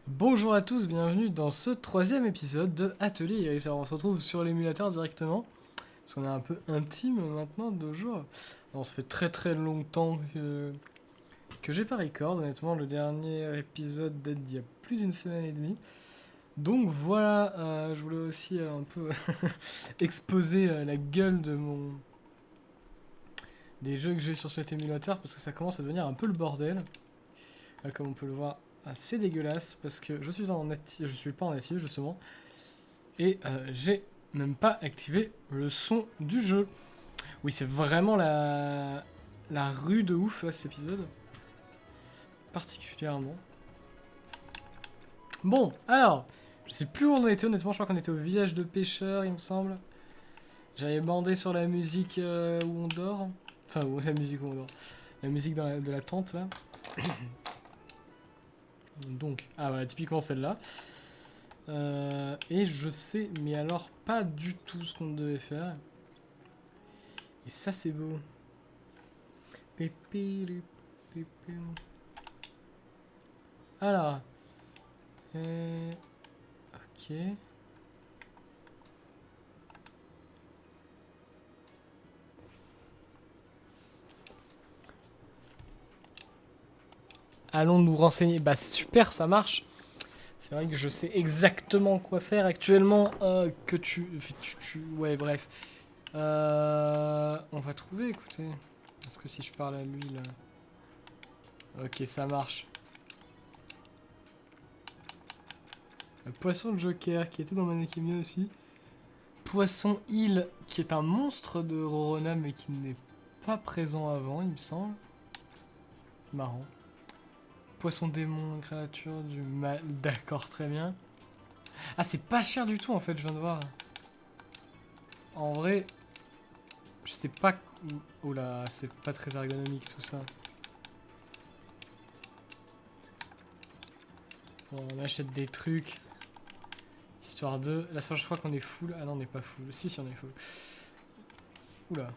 Bonjour à tous, bienvenue dans ce troisième épisode de Atelier Iris. Alors on se retrouve sur l'émulateur directement, parce qu'on est un peu intime maintenant de jour. Alors ça fait très longtemps que j'ai pas record, honnêtement le dernier épisode date d'il y a plus d'une semaine et demie. Donc voilà, je voulais aussi un peu exposer la gueule des jeux que j'ai sur cet émulateur, parce que ça commence à devenir un peu le bordel. Là, comme on peut le voir, assez dégueulasse, parce que je suis je suis pas en natif justement. Et j'ai même pas activé le son du jeu. Oui, c'est vraiment la rue de ouf, cet épisode. Particulièrement. Bon, alors, je sais plus où on était, honnêtement, je crois qu'on était au village de pêcheurs, il me semble. J'avais bandé sur la musique où on dort. Enfin, la musique où on dort. La musique de la tente, là. Donc, ah voilà, typiquement celle-là. Et je sais, mais alors pas du tout ce qu'on devait faire. Et ça, c'est beau. Pépé, pépé. Alors, ok. Allons nous renseigner. Bah super, ça marche. C'est vrai que je sais exactement quoi faire actuellement. Ouais, bref. On va trouver, écoutez. Parce que si je parle à lui, là... Ok, ça marche. Le poisson de Joker, qui était dans Manekimia aussi. Poisson Hill, qui est un monstre de Rorona, mais qui n'est pas présent avant, il me semble. Marrant. Poisson démon, créature du mal. D'accord, très bien. Ah, c'est pas cher du tout en fait, je viens de voir. En vrai, je sais pas. Oula, c'est pas très ergonomique tout ça. Bon, on achète des trucs. Histoire de. La seule fois qu'on est full. Ah non, on n'est pas full. Si, on est full. Oula.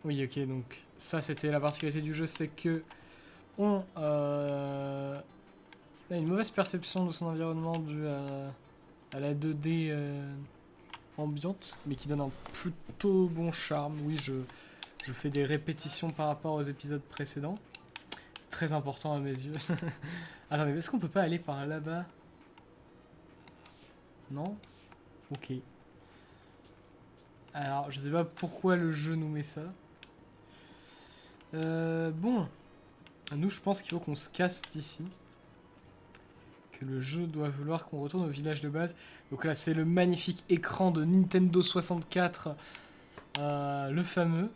Oui, ok, donc ça c'était la particularité du jeu, c'est que on a une mauvaise perception de son environnement due à la 2D ambiante, mais qui donne un plutôt bon charme. Oui, je fais des répétitions par rapport aux épisodes précédents. C'est très important à mes yeux. Attendez, est-ce qu'on peut pas aller par là-bas? Non? Ok. Alors, je sais pas pourquoi le jeu nous met ça. Bon. Nous, je pense qu'il faut qu'on se casse d'ici. Que le jeu doit vouloir qu'on retourne au village de base. Donc là, c'est le magnifique écran de Nintendo 64. Le fameux.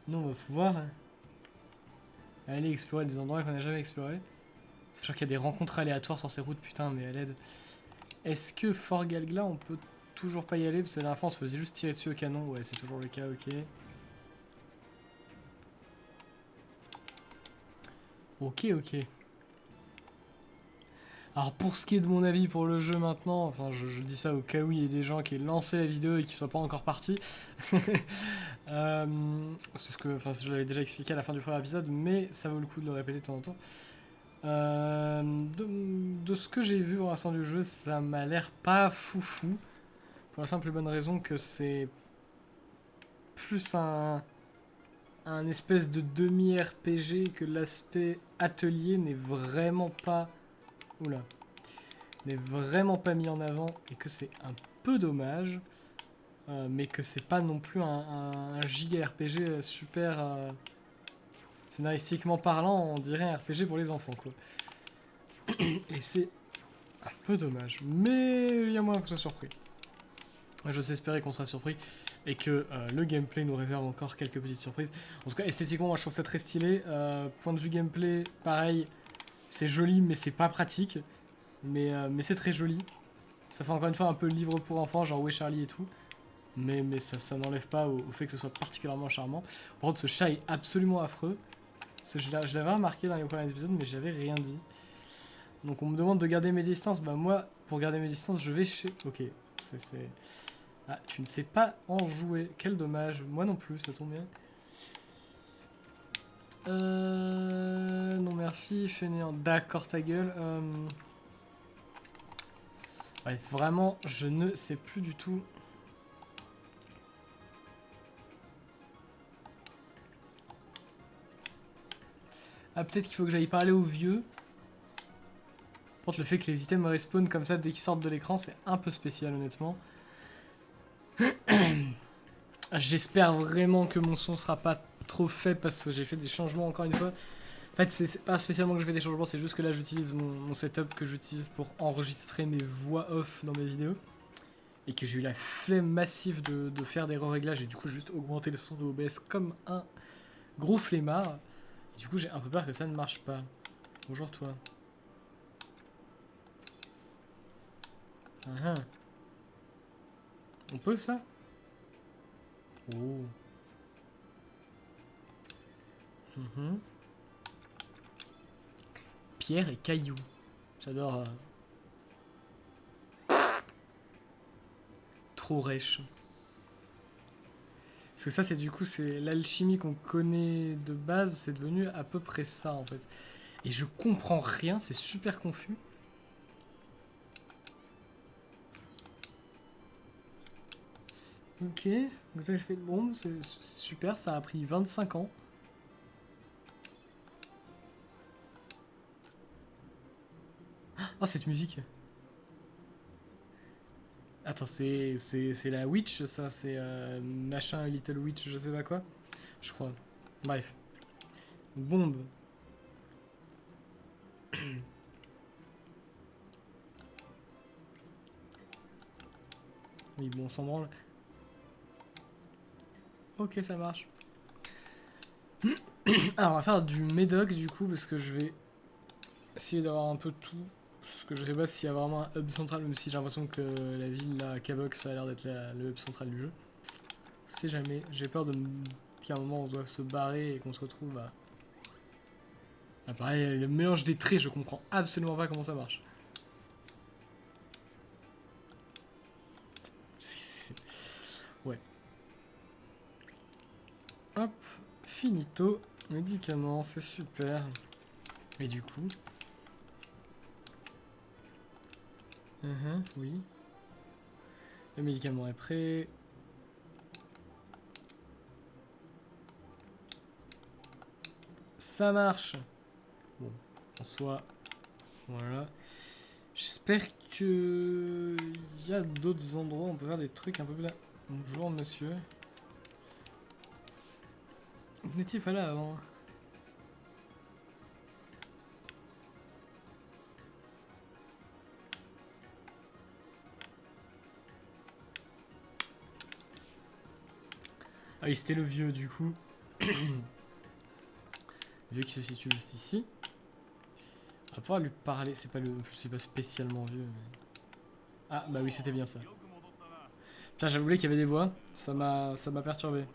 Nous, on va pouvoir aller explorer des endroits qu'on n'a jamais explorés. Sachant qu'il y a des rencontres aléatoires sur ces routes, putain, mais à l'aide. Est-ce que Fort Galgla, on peut toujours pas y aller? Parce que la dernière fois, on se faisait juste tirer dessus au canon. Ouais, c'est toujours le cas, ok. Ok. Alors, pour ce qui est de mon avis pour le jeu maintenant, enfin, je dis ça au cas où il y ait des gens qui aient lancé la vidéo et qui soient pas encore partis. C'est ce que, enfin, je l'avais déjà expliqué à la fin du premier épisode, mais ça vaut le coup de le répéter de temps en temps. De ce que j'ai vu pour l'instant du jeu, ça m'a l'air pas foufou. Pour la simple et bonne raison que c'est plus un espèce de demi-RPG que l'aspect atelier n'est vraiment pas. Oula. N'est vraiment pas mis en avant et que c'est un peu dommage. Mais que c'est pas non plus un giga RPG super. Scénaristiquement parlant, on dirait un RPG pour les enfants, quoi. Et c'est un peu dommage. Mais il y a moyen qu'on soit surpris. J'ose espérer qu'on sera surpris et que le gameplay nous réserve encore quelques petites surprises. En tout cas, esthétiquement, moi je trouve ça très stylé. Point de vue gameplay, pareil, c'est joli, mais c'est pas pratique. Mais c'est très joli. Ça fait encore une fois un peu livre pour enfants, genre Où est Charlie et tout. Mais ça n'enlève pas au fait que ce soit particulièrement charmant. Par contre, ce chat est absolument affreux. Je l'avais remarqué dans les premiers épisodes, mais j'avais rien dit. Donc on me demande de garder mes distances. Bah moi, pour garder mes distances, je vais chez... Ok, c'est... Ah, tu ne sais pas en jouer. Quel dommage. Moi non plus, ça tombe bien. Non merci, fainéant. D'accord, ta gueule. Ouais, vraiment, je ne sais plus du tout. Ah, peut-être qu'il faut que j'aille parler au vieux. Par contre, le fait que les items respawn comme ça dès qu'ils sortent de l'écran, c'est un peu spécial, honnêtement. J'espère vraiment que mon son sera pas trop faible parce que j'ai fait des changements encore une fois. En fait, c'est pas spécialement que je fais des changements, c'est juste que là, j'utilise mon setup que j'utilise pour enregistrer mes voix off dans mes vidéos. Et que j'ai eu la flemme massive de faire des réglages et du coup, juste augmenter le son de OBS comme un gros flemmard. Et du coup, j'ai un peu peur que ça ne marche pas. Bonjour, toi. On peut ça? Oh. Pierre et cailloux. J'adore. Trop rêche. Parce que ça, c'est du coup, c'est l'alchimie qu'on connaît de base, c'est devenu à peu près ça en fait. Et je comprends rien, c'est super confus. Ok, donc là j'ai fait le bombe, c'est super, ça a pris 25 ans. Oh, cette musique. Attends, c'est la Witch, ça, c'est machin Little Witch, je sais pas quoi. Je crois. Bref. Bombe. Oui, bon, on s'en branle. Ok, ça marche. Alors, on va faire du médoc du coup, parce que je vais essayer d'avoir un peu tout. Parce que je sais pas s'il y a vraiment un hub central, même si j'ai l'impression que la ville, là, Kavok, ça a l'air d'être le hub central du jeu. C'est jamais. J'ai peur qu'à un moment on doive se barrer et qu'on se retrouve à. Ah, pareil, le mélange des traits, je comprends absolument pas comment ça marche. Ouais. Hop, finito. Médicaments, c'est super. Et du coup. Oui. Le médicament est prêt. Ça marche. Bon, en soi, voilà. J'espère que il y a d'autres endroits où on peut faire des trucs un peu plus là. Bonjour monsieur. Vous n'étiez pas là avant. Ah oui, c'était le vieux du coup. Le vieux qui se situe juste ici. On va pouvoir lui parler. C'est pas spécialement vieux. Mais... Ah bah oui, c'était bien ça. Putain, j'avoué qu'il y avait des voix. Ça m'a perturbé.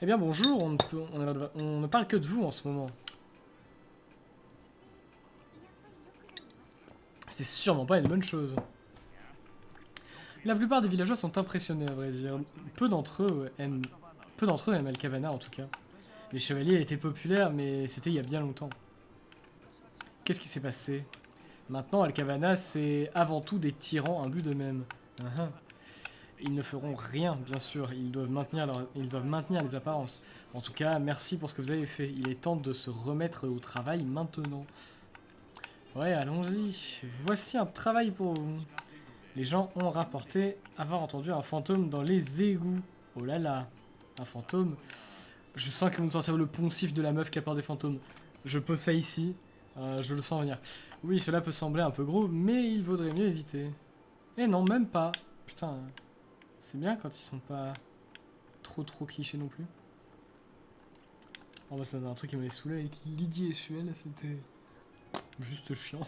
Eh bien bonjour, on ne parle que de vous en ce moment. C'est sûrement pas une bonne chose. La plupart des villageois sont impressionnés à vrai dire. Peu d'entre eux aiment Alcavana en tout cas. Les chevaliers étaient populaires mais c'était il y a bien longtemps. Qu'est-ce qui s'est passé? Maintenant Alcavana c'est avant tout des tyrans imbus d'eux-mêmes. Ils ne feront rien, bien sûr, ils doivent maintenir les apparences. En tout cas, merci pour ce que vous avez fait. Il est temps de se remettre au travail maintenant. Ouais, allons-y. Voici un travail pour vous. Les gens ont rapporté avoir entendu un fantôme dans les égouts. Oh là là, un fantôme. Je sens qu'ils vont nous sortir le poncif de la meuf qui a peur des fantômes. Je pose ça ici, je le sens venir. Oui, cela peut sembler un peu gros, mais il vaudrait mieux éviter. Eh non, même pas. Putain... C'est bien quand ils sont pas trop clichés non plus. Oh bah c'est un truc qui m'avait saoulé avec Lydie et Suel, c'était juste chiant.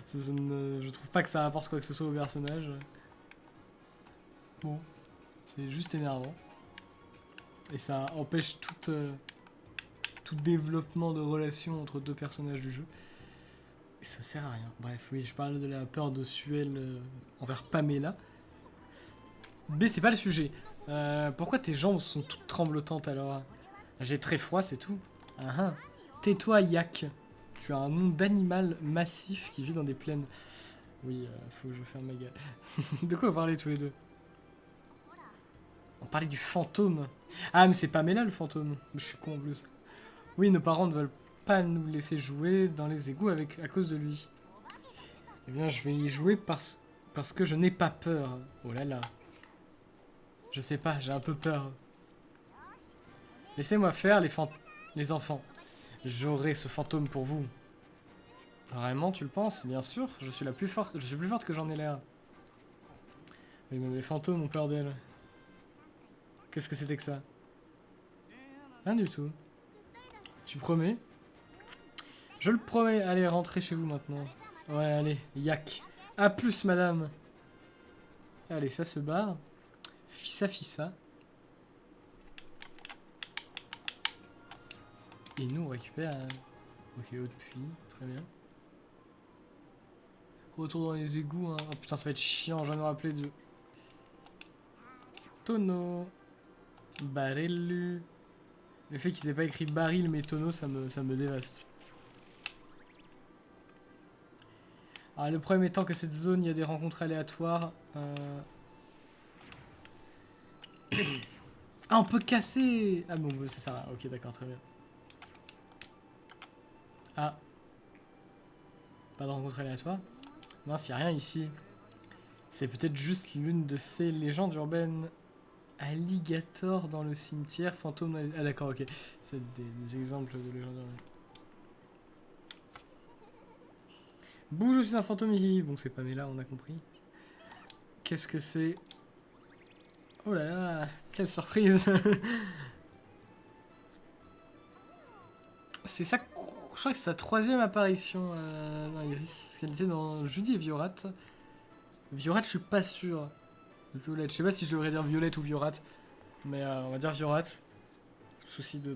Je trouve pas que ça apporte quoi que ce soit au personnage. Bon, c'est juste énervant. Et ça empêche tout développement de relation entre deux personnages du jeu. Et ça sert à rien. Bref, oui, je parle de la peur de Suel envers Pamela. Mais c'est pas le sujet. Pourquoi tes jambes sont toutes tremblotantes alors? J'ai très froid, c'est tout. Ah ah. Tais-toi, yak. Tu as un nom d'animal massif qui vit dans des plaines. Oui, faut que je ferme ma gueule. De quoi vous parlez tous les deux? On parlait du fantôme. Ah, mais c'est Pamela le fantôme. Je suis con en plus. Oui, nos parents ne veulent pas nous laisser jouer dans les égouts à cause de lui. Eh bien, je vais y jouer parce que je n'ai pas peur. Oh là là. Je sais pas, j'ai un peu peur. Laissez-moi faire les enfants. J'aurai ce fantôme pour vous. Vraiment, tu le penses? Bien sûr, je suis la plus forte. Je suis plus forte que j'en ai l'air. Oui, mais les fantômes ont peur d'elle. Qu'est-ce que c'était que ça? Rien du tout. Tu promets? Je le promets. Allez, rentrez chez vous maintenant. Ouais, allez, yak. A plus, madame. Allez, ça se barre. Fissa, fissa. Et nous, on récupère... Ok, eau de puits. Très bien. Retour dans les égouts. Hein. Oh putain, ça va être chiant. Je viens de me rappeler de... Tonneau. Barelu. Le fait qu'ils aient pas écrit baril mais tonneau, ça me dévaste. Alors, le problème étant que cette zone, il y a des rencontres aléatoires. Ah, on peut casser. Ah bon, c'est ça. Ok, d'accord, très bien. Ah. Pas de rencontre aléatoire. Mince, y a rien ici. C'est peut-être juste l'une de ces légendes urbaines. Alligator dans le cimetière, fantôme dans les... Ah d'accord, ok. C'est des exemples de légendes urbaines. Bouge, je suis un fantôme. Bon, c'est pas mais là, on a compris. Qu'est-ce que c'est? Oh là là, quelle surprise. C'est ça, je crois que c'est sa troisième apparition dans Iris, parce qu'elle était dans Judy et Viorat. Viorat, je suis pas sûr. Violette, je sais pas si je devrais dire Violette ou Viorat, mais on va dire Viorat. Souci de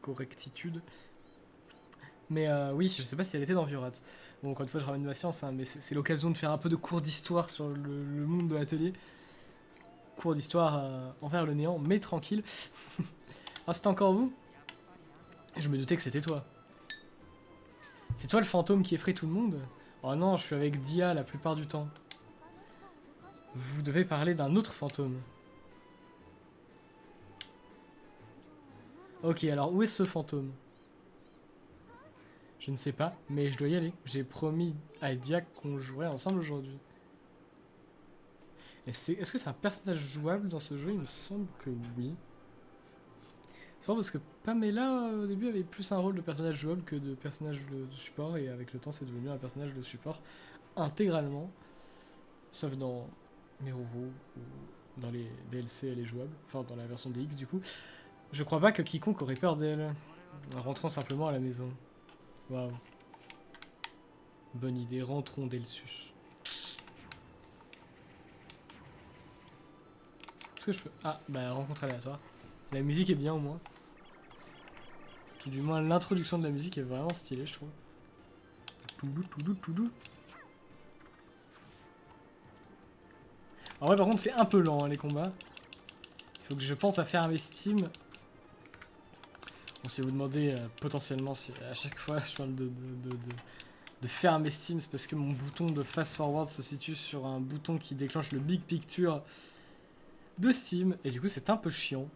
correctitude. Mais oui, je sais pas si elle était dans Viorat. Bon, encore une fois, je ramène ma science, hein, mais c'est l'occasion de faire un peu de cours d'histoire sur le monde de l'atelier. Cours d'histoire envers le néant, mais tranquille. Ah, c'était encore vous? Je me doutais que c'était toi. C'est toi le fantôme qui effraie tout le monde? Oh non, je suis avec Dia la plupart du temps. Vous devez parler d'un autre fantôme. Ok, alors où est ce fantôme? Je ne sais pas, mais je dois y aller. J'ai promis à Dia qu'on jouerait ensemble aujourd'hui. Est-ce que c'est un personnage jouable dans ce jeu? Il me semble que oui. C'est vrai parce que Pamela, au début, avait plus un rôle de personnage jouable que de personnage de support, et avec le temps, c'est devenu un personnage de support intégralement. Sauf dans Meruhu, ou dans les DLC, elle est jouable. Enfin, dans la version DX, du coup. Je crois pas que quiconque aurait peur d'elle. Rentrons simplement à la maison. Waouh. Bonne idée, rentrons Delsus. Est-ce que je peux... Ah, bah rencontre aléatoire. La musique est bien au moins. Tout du moins l'introduction de la musique est vraiment stylée, je trouve. Toudou, toudou, toudou. En vrai par contre c'est un peu lent hein, les combats. Il faut que je pense à faire mes steams. Bon si vous demandez potentiellement si à chaque fois je parle de faire mes steams, c'est parce que mon bouton de fast forward se situe sur un bouton qui déclenche le big picture de Steam. Et du coup c'est un peu chiant.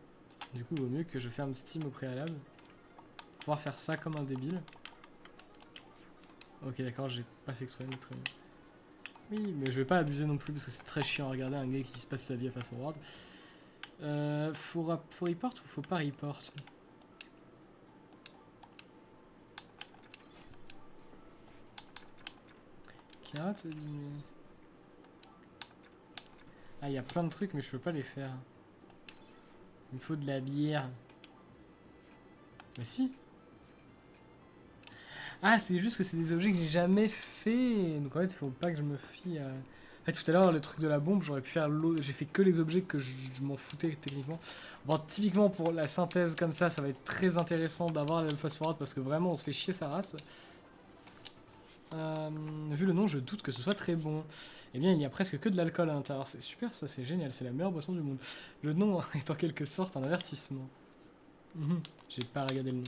Du coup il vaut mieux que je ferme Steam au préalable. Pouvoir faire ça comme un débile. Ok d'accord, j'ai pas fait exprès, très bien. Oui, mais je vais pas abuser non plus parce que c'est très chiant à regarder un gars qui se passe sa vie à fast forward. Faut report ou faut pas report? Carotte, ah, il y a plein de trucs, mais je peux pas les faire. Il me faut de la bière. Mais si. Ah, c'est juste que c'est des objets que j'ai jamais fait. Donc en fait, il faut pas que je me fie à... En fait, tout à l'heure, le truc de la bombe, j'aurais pu faire l'eau. J'ai fait que les objets que je m'en foutais techniquement. Bon, typiquement pour la synthèse comme ça va être très intéressant d'avoir le fast forward parce que vraiment, on se fait chier sa race. Vu le nom, je doute que ce soit très bon. Eh bien, il n'y a presque que de l'alcool à l'intérieur. C'est super, ça, c'est génial. C'est la meilleure boisson du monde. Le nom est en quelque sorte un avertissement. J'ai pas regardé le nom.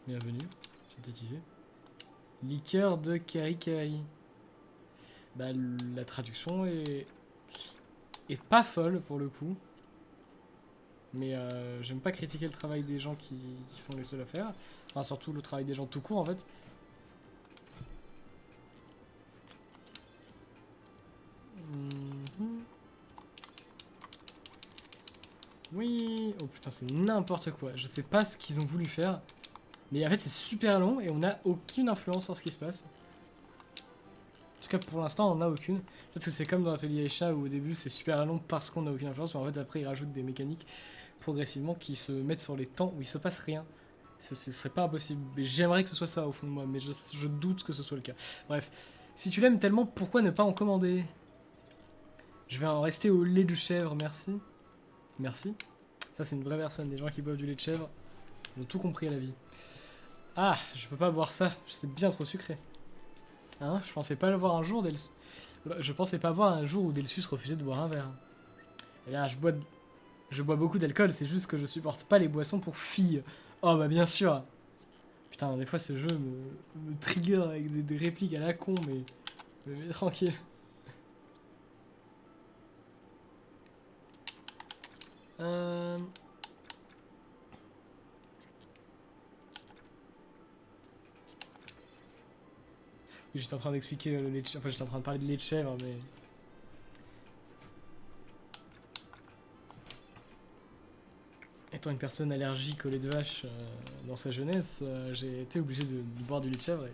Bienvenue, synthétisé. Liqueur de Kari Kari. Bah, la traduction est pas folle pour le coup. Mais j'aime pas critiquer le travail des gens qui sont les seuls à faire. Enfin, surtout le travail des gens tout court en fait. Oui. Oh putain, c'est n'importe quoi. Je sais pas ce qu'ils ont voulu faire. Mais en fait, c'est super long et on n'a aucune influence sur ce qui se passe. En tout cas, pour l'instant, on n'a aucune. Peut-être que c'est comme dans l'atelier Echa où au début c'est super long parce qu'on n'a aucune influence. Mais en fait, après, ils rajoutent des mécaniques progressivement qui se mettent sur les temps où il se passe rien. Ce serait pas impossible. Mais j'aimerais que ce soit ça au fond de moi. Mais je doute que ce soit le cas. Bref. Si tu l'aimes tellement, pourquoi ne pas en commander? Je vais en rester au lait de chèvre, merci. Merci. Ça, c'est une vraie personne. Les gens qui boivent du lait de chèvre ont tout compris à la vie. Ah, je peux pas boire ça. C'est bien trop sucré. Hein, je pensais pas le voir un jour, Delsus. Je pensais pas voir un jour où Delsus refusait de boire un verre. Eh bien, je bois beaucoup d'alcool, c'est juste que je supporte pas les boissons pour filles. Oh bah bien sûr. Putain, des fois ce jeu me trigger avec des répliques à la con, mais tranquille. J'étais en train d'expliquer le lait de chèvre, enfin j'étais en train de parler de lait de chèvre, mais... Étant une personne allergique au lait de vache dans sa jeunesse, j'ai été obligé de boire du lait de chèvre et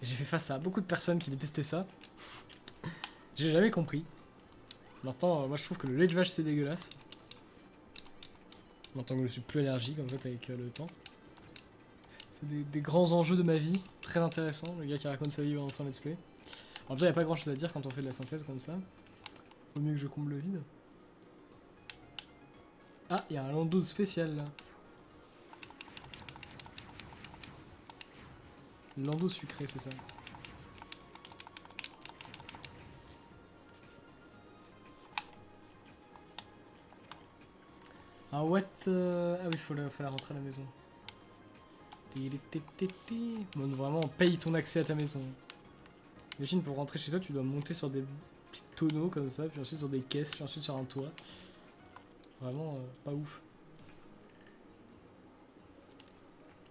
j'ai fait face à beaucoup de personnes qui détestaient ça. J'ai jamais compris. Maintenant, moi je trouve que le lait de vache c'est dégueulasse. Maintenant que je suis plus allergique en fait avec le temps. C'est des grands enjeux de ma vie, très intéressant, le gars qui raconte sa vie dans son let's play. En même temps, il n'y a pas grand chose à dire quand on fait de la synthèse comme ça. Vaut mieux que je comble le vide. Ah, il y a un landau spécial là. Landau sucré, c'est ça. Ah, what ah oui, faut la rentrer à la maison. Bon, vraiment, paye ton accès à ta maison. Imagine, pour rentrer chez toi, tu dois monter sur des petits tonneaux comme ça, puis ensuite sur des caisses, puis ensuite sur un toit. Vraiment, pas ouf.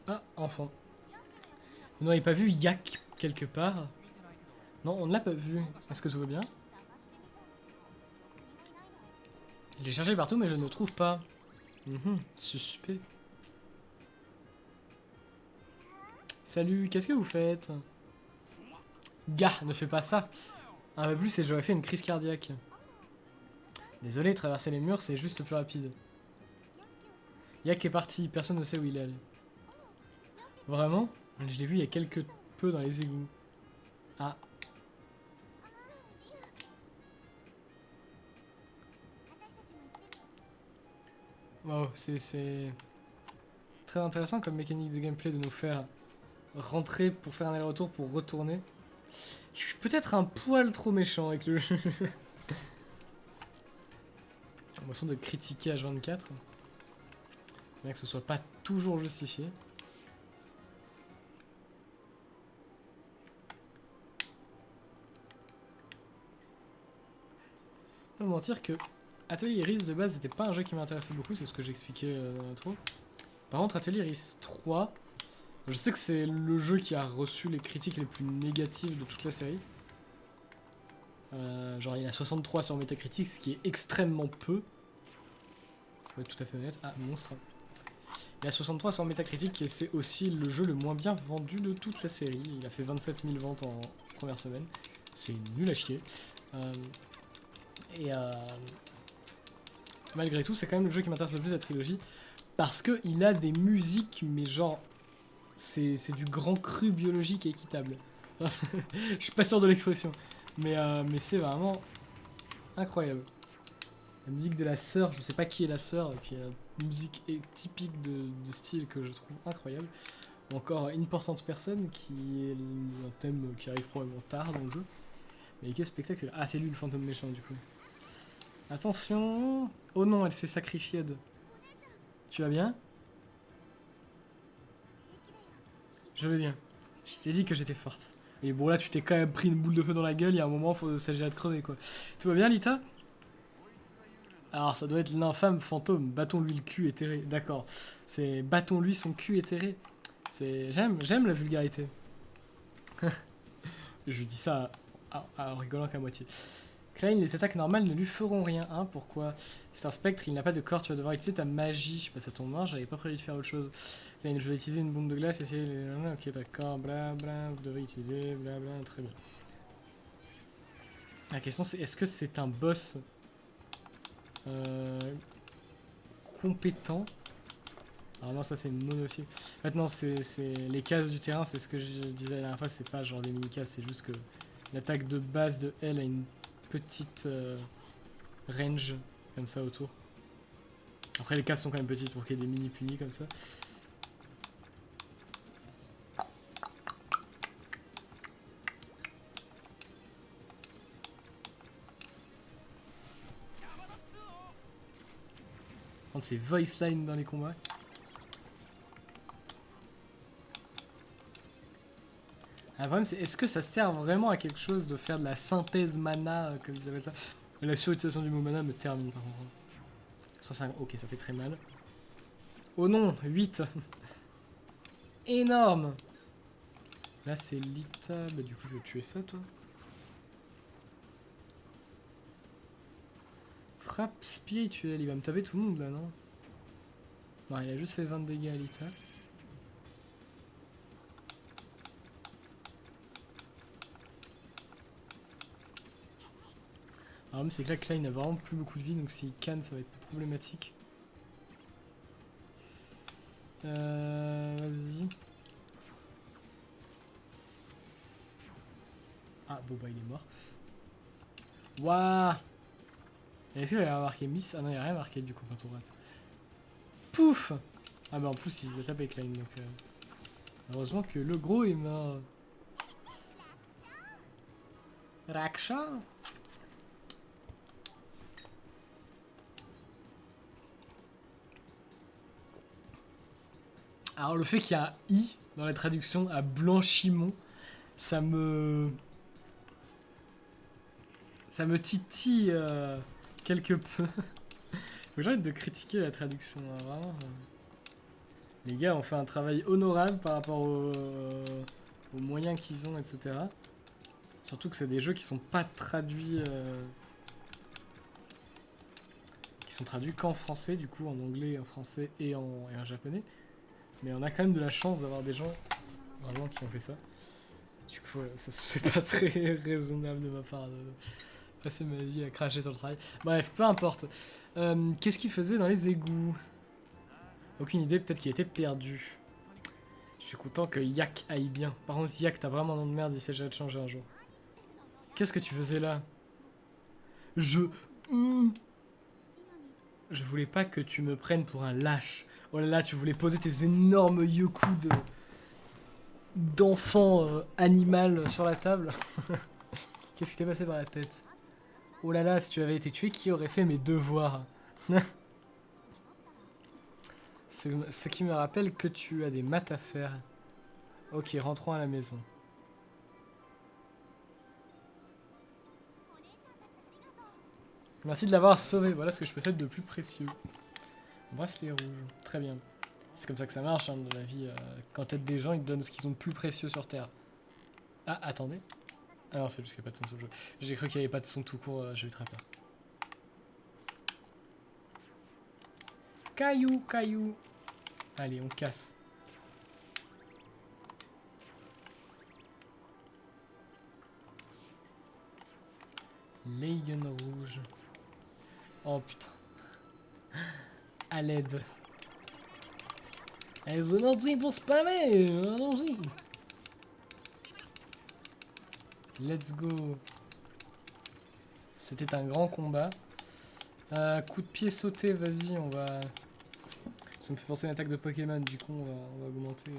Ah, enfant. Vous n'auriez pas vu Yak quelque part? Non, on ne l'a pas vu. Est-ce que tout va bien? J'ai cherché partout, mais je ne le trouve pas. Suspect. Salut, qu'est-ce que vous faites? Gars, ne fais pas ça. Un peu plus et j'aurais fait une crise cardiaque. Désolé, traverser les murs, c'est juste plus rapide. Yak est parti, personne ne sait où il est allé. Vraiment? Je l'ai vu il y a quelque peu dans les égouts. Ah. Wow, c'est très intéressant comme mécanique de gameplay de nous faire rentrer pour faire un aller-retour pour retourner. Je suis peut-être un poil trop méchant avec le jeu. J'ai l'impression de critiquer H24. Bien que ce soit pas toujours justifié. Pas vous mentir que Atelier Iris de base c'était pas un jeu qui m'intéressait beaucoup, c'est ce que j'expliquais dans l'intro. Par contre Atelier Iris 3, je sais que c'est le jeu qui a reçu les critiques les plus négatives de toute la série. Genre il a 63 sur Metacritic, ce qui est extrêmement peu. Pour être tout à fait honnête. Ah, monstre. Il a 63 sur Metacritic et c'est aussi le jeu le moins bien vendu de toute la série. Il a fait 27 000 ventes en première semaine. C'est nul à chier. Malgré tout, c'est quand même le jeu qui m'intéresse le plus de la trilogie. Parce qu'il a des musiques, mais genre... C'est du grand cru biologique et équitable. Je suis pas sûr de l'expression. Mais c'est vraiment incroyable. La musique de la sœur, je sais pas qui est la sœur, qui est une musique typique de style que je trouve incroyable. Ou encore Importante Personne, qui est un thème qui arrive probablement tard dans le jeu. Mais qui est spectaculaire. Ah, c'est lui le fantôme méchant du coup. Attention. Oh non, elle s'est sacrifiée. Tu vas bien? Je veux bien. Je t'ai dit que j'étais forte. Et bon, là, tu t'es quand même pris une boule de feu dans la gueule. Il y a un moment, il s'agirait de crever, quoi. Tout va bien, Lita? Alors, ça doit être l'infâme fantôme. Battons-lui le cul éthéré. D'accord. C'est battons-lui son cul éthéré. J'aime la vulgarité. Je dis ça en rigolant qu'à moitié. Klein, les attaques normales ne lui feront rien. Hein, pourquoi? C'est un spectre, il n'a pas de corps, tu vas devoir utiliser ta magie. Bah, ça tombe bien, j'avais pas prévu de faire autre chose. Klein, je vais utiliser une bombe de glace, essayer. Ok, d'accord, blabla, vous devez utiliser, blabla, très bien. La question c'est est-ce que c'est un boss compétent? Alors non, ça c'est monocycle. Maintenant, c'est les cases du terrain, c'est ce que je disais la dernière fois, c'est pas genre des mini-cases, c'est juste que l'attaque de base de elle a une petite range comme ça autour. Après, les cases sont quand même petites pour qu'il y ait des mini-punis comme ça. Prendre ses voice lines dans les combats. Le problème, c'est est-ce que ça sert vraiment à quelque chose de faire de la synthèse mana, comme ils appellent ça? La surutilisation du mot mana me termine par contre. 105, ok, ça fait très mal. Oh non, 8. Énorme. Là, c'est Lita. Bah, du coup, je vais tuer ça, toi. Frappe spirituelle. Il va me taper tout le monde, là, non? Non, il a juste fait 20 de dégâts à Lita. Alors, mais c'est que là, Klein a vraiment plus beaucoup de vie, donc s'il canne, ça va être problématique. Vas-y. Ah, bon, bah, il est mort. Waouh! Est-ce qu'il va y avoir marqué Miss? Ah non, il n'y a rien marqué du coup quand on rate. Pouf! Ah bah en plus, il va taper Klein, donc... heureusement que le gros est mort. Raksha? Alors le fait qu'il y a un I dans la traduction à blanchiment, ça me titille quelque peu. Faut que j'arrête de critiquer la traduction, hein, vraiment. Les gars ont fait un travail honorable par rapport aux moyens qu'ils ont, etc. Surtout que c'est des jeux qui sont pas traduits... qui sont traduits qu'en français, du coup, en anglais, en français et en japonais. Mais on a quand même de la chance d'avoir des gens vraiment qui ont fait ça. Du coup, ça c'est pas très raisonnable de ma part de passer ma vie à cracher sur le travail. Bref, peu importe. Qu'est-ce qu'il faisait dans les égouts? Aucune idée, peut-être qu'il était perdu. Je suis content que Yak aille bien. Par contre, Yak, t'as vraiment un nom de merde, il s'agirait de changer un jour. Qu'est-ce que tu faisais là? Je voulais pas que tu me prennes pour un lâche. Oh là là, tu voulais poser tes énormes yoku d'enfant animal sur la table. Qu'est-ce qui t'est passé par la tête? Oh là là, si tu avais été tué, qui aurait fait mes devoirs? Ce qui me rappelle que tu as des maths à faire. Ok, rentrons à la maison. Merci de l'avoir sauvé. Voilà ce que je possède de plus précieux. Bracelet rouge. Très bien. C'est comme ça que ça marche hein, dans la vie. Quand t'aides des gens, ils te donnent ce qu'ils ont de plus précieux sur Terre. Ah, attendez. Ah non, c'est juste qu'il n'y a pas de son sur le jeu. J'ai cru qu'il n'y avait pas de son tout court, j'ai eu très peur. Caillou, caillou. Allez, on casse. Leigen rouge. Oh putain. À l'aide. Allez, allons-y pour spammer. Allons-y. Let's go. C'était un grand combat. Coup de pied sauté, vas-y, on va... Ça me fait penser à une attaque de Pokémon, du coup on va augmenter...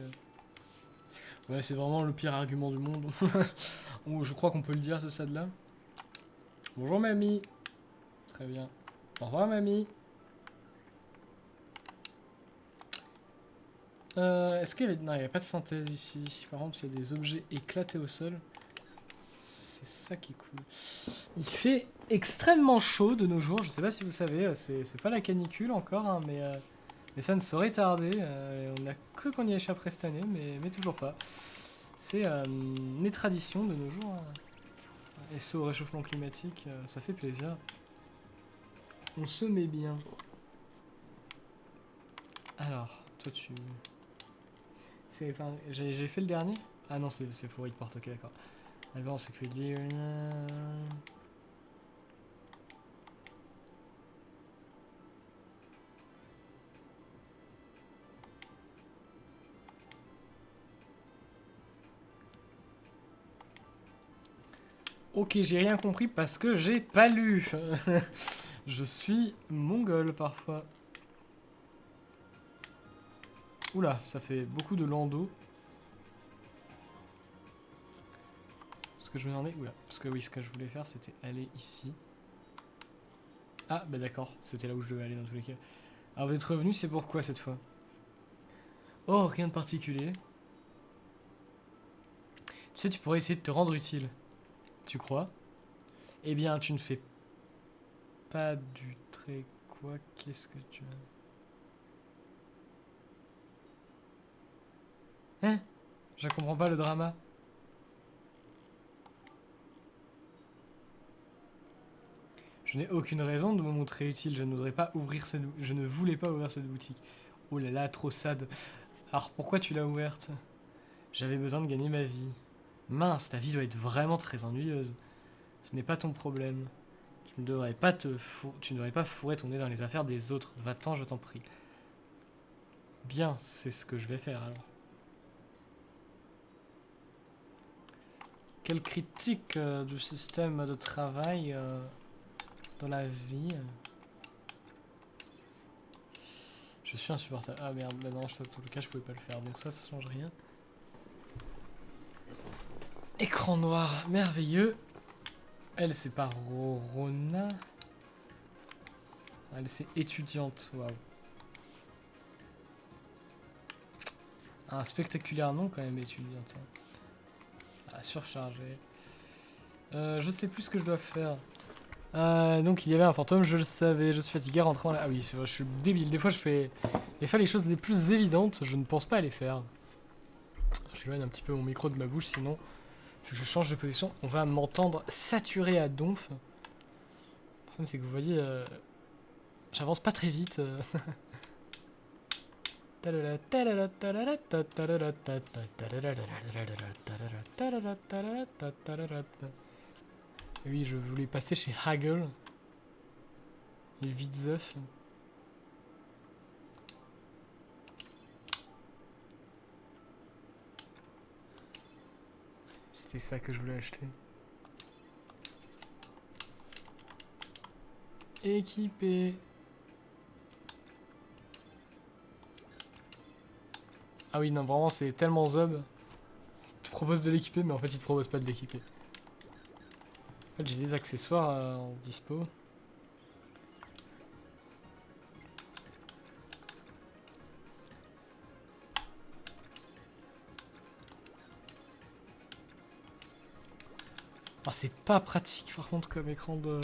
Ouais, c'est vraiment le pire argument du monde. Je crois qu'on peut le dire à ce stade-là. Bonjour mamie. Très bien. Au revoir mamie. Est-ce qu'il y avait... Non, il n'y avait pas de synthèse ici. Par contre, il y a des objets éclatés au sol. C'est ça qui est cool. Il fait extrêmement chaud de nos jours. Je sais pas si vous savez, c'est pas la canicule encore, hein, mais ça ne saurait tarder. On a cru qu'on y échapperait cette année, mais toujours pas. C'est une tradition de nos jours. Hein. Et ça, au réchauffement climatique, ça fait plaisir. On se met bien. Alors, toi tu... J'ai fait le dernier? Ah non, c'est Forêt de Porte, ok d'accord. Alban, c'est que lui... Ok, j'ai rien compris parce que j'ai pas lu. Je suis mongol parfois. Oula, ça fait beaucoup de landau. Ce que je me demandais... Oula, parce que oui, ce que je voulais faire, c'était aller ici. Ah, bah d'accord, c'était là où je devais aller dans tous les cas. Alors vous êtes revenu, c'est pourquoi cette fois? Oh, rien de particulier. Tu sais, tu pourrais essayer de te rendre utile. Tu crois? Eh bien, tu ne fais pas du trait quoi? Qu'est-ce que tu as? Hein? Je comprends pas le drama. Je n'ai aucune raison de me montrer utile. Je ne voudrais pas ouvrir cette... Je ne voulais pas ouvrir cette boutique. Oh là là, trop sad. Alors pourquoi tu l'as ouverte? J'avais besoin de gagner ma vie. Mince, ta vie doit être vraiment très ennuyeuse. Ce n'est pas ton problème. Tu ne devrais pas tu ne devrais pas fourrer ton nez dans les affaires des autres. Va-t'en, je t'en prie. Bien, c'est ce que je vais faire alors. Quelle critique du système de travail dans la vie. Je suis insupportable. Ah merde, bah non, dans tout le cas, je pouvais pas le faire. Donc ça change rien. Écran noir, merveilleux. Elle, c'est pas Rorona. Elle, c'est étudiante. Waouh. Un spectaculaire nom quand même, étudiante. Ah, surchargé. Je sais plus ce que je dois faire. Donc il y avait un fantôme, je le savais, je suis fatigué rentrant là. Ah oui, je suis débile. Des fois je fais. Des fois les choses les plus évidentes, je ne pense pas à les faire. J'éloigne un petit peu mon micro de ma bouche, sinon, vu que je change de position, on va m'entendre saturé à donf. Le problème c'est que vous voyez, j'avance pas très vite. Oui, je voulais passer chez Hagel. Les Vitzeuf. C'était ça que je voulais acheter. Équipé. Ah oui, non, vraiment, c'est tellement zob. Il te propose de l'équiper, mais en fait, il te propose pas de l'équiper. En fait, j'ai des accessoires en dispo. Ah, c'est pas pratique, par contre, comme écran de...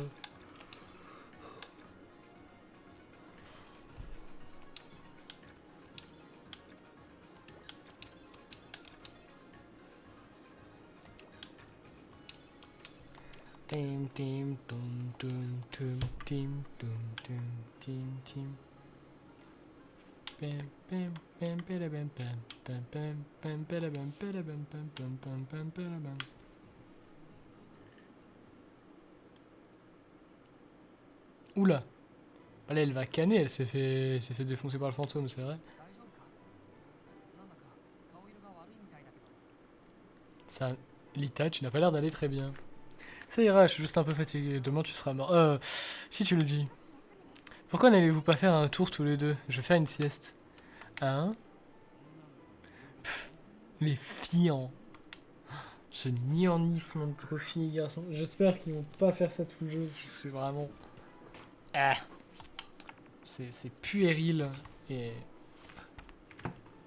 Tim tim tum tum tum tim tum tum tim tim. Pam pam pam pam pam pam pam pam pam pam pam pam pam pam pam. Oula. Là, elle va canner, elle s'est fait défoncer par le fantôme, c'est vrai. Ça, Lita, tu n'as pas l'air d'aller très bien. Ça ira, je suis juste un peu fatigué. Demain, tu seras mort. Si tu le dis. Pourquoi n'allez-vous pas faire un tour tous les deux? Je vais faire une sieste. Hein? Pff, les fiants. Ce nianisme entre filles et garçons. J'espère qu'ils vont pas faire ça tout le jeu. C'est vraiment... Ah. C'est puéril et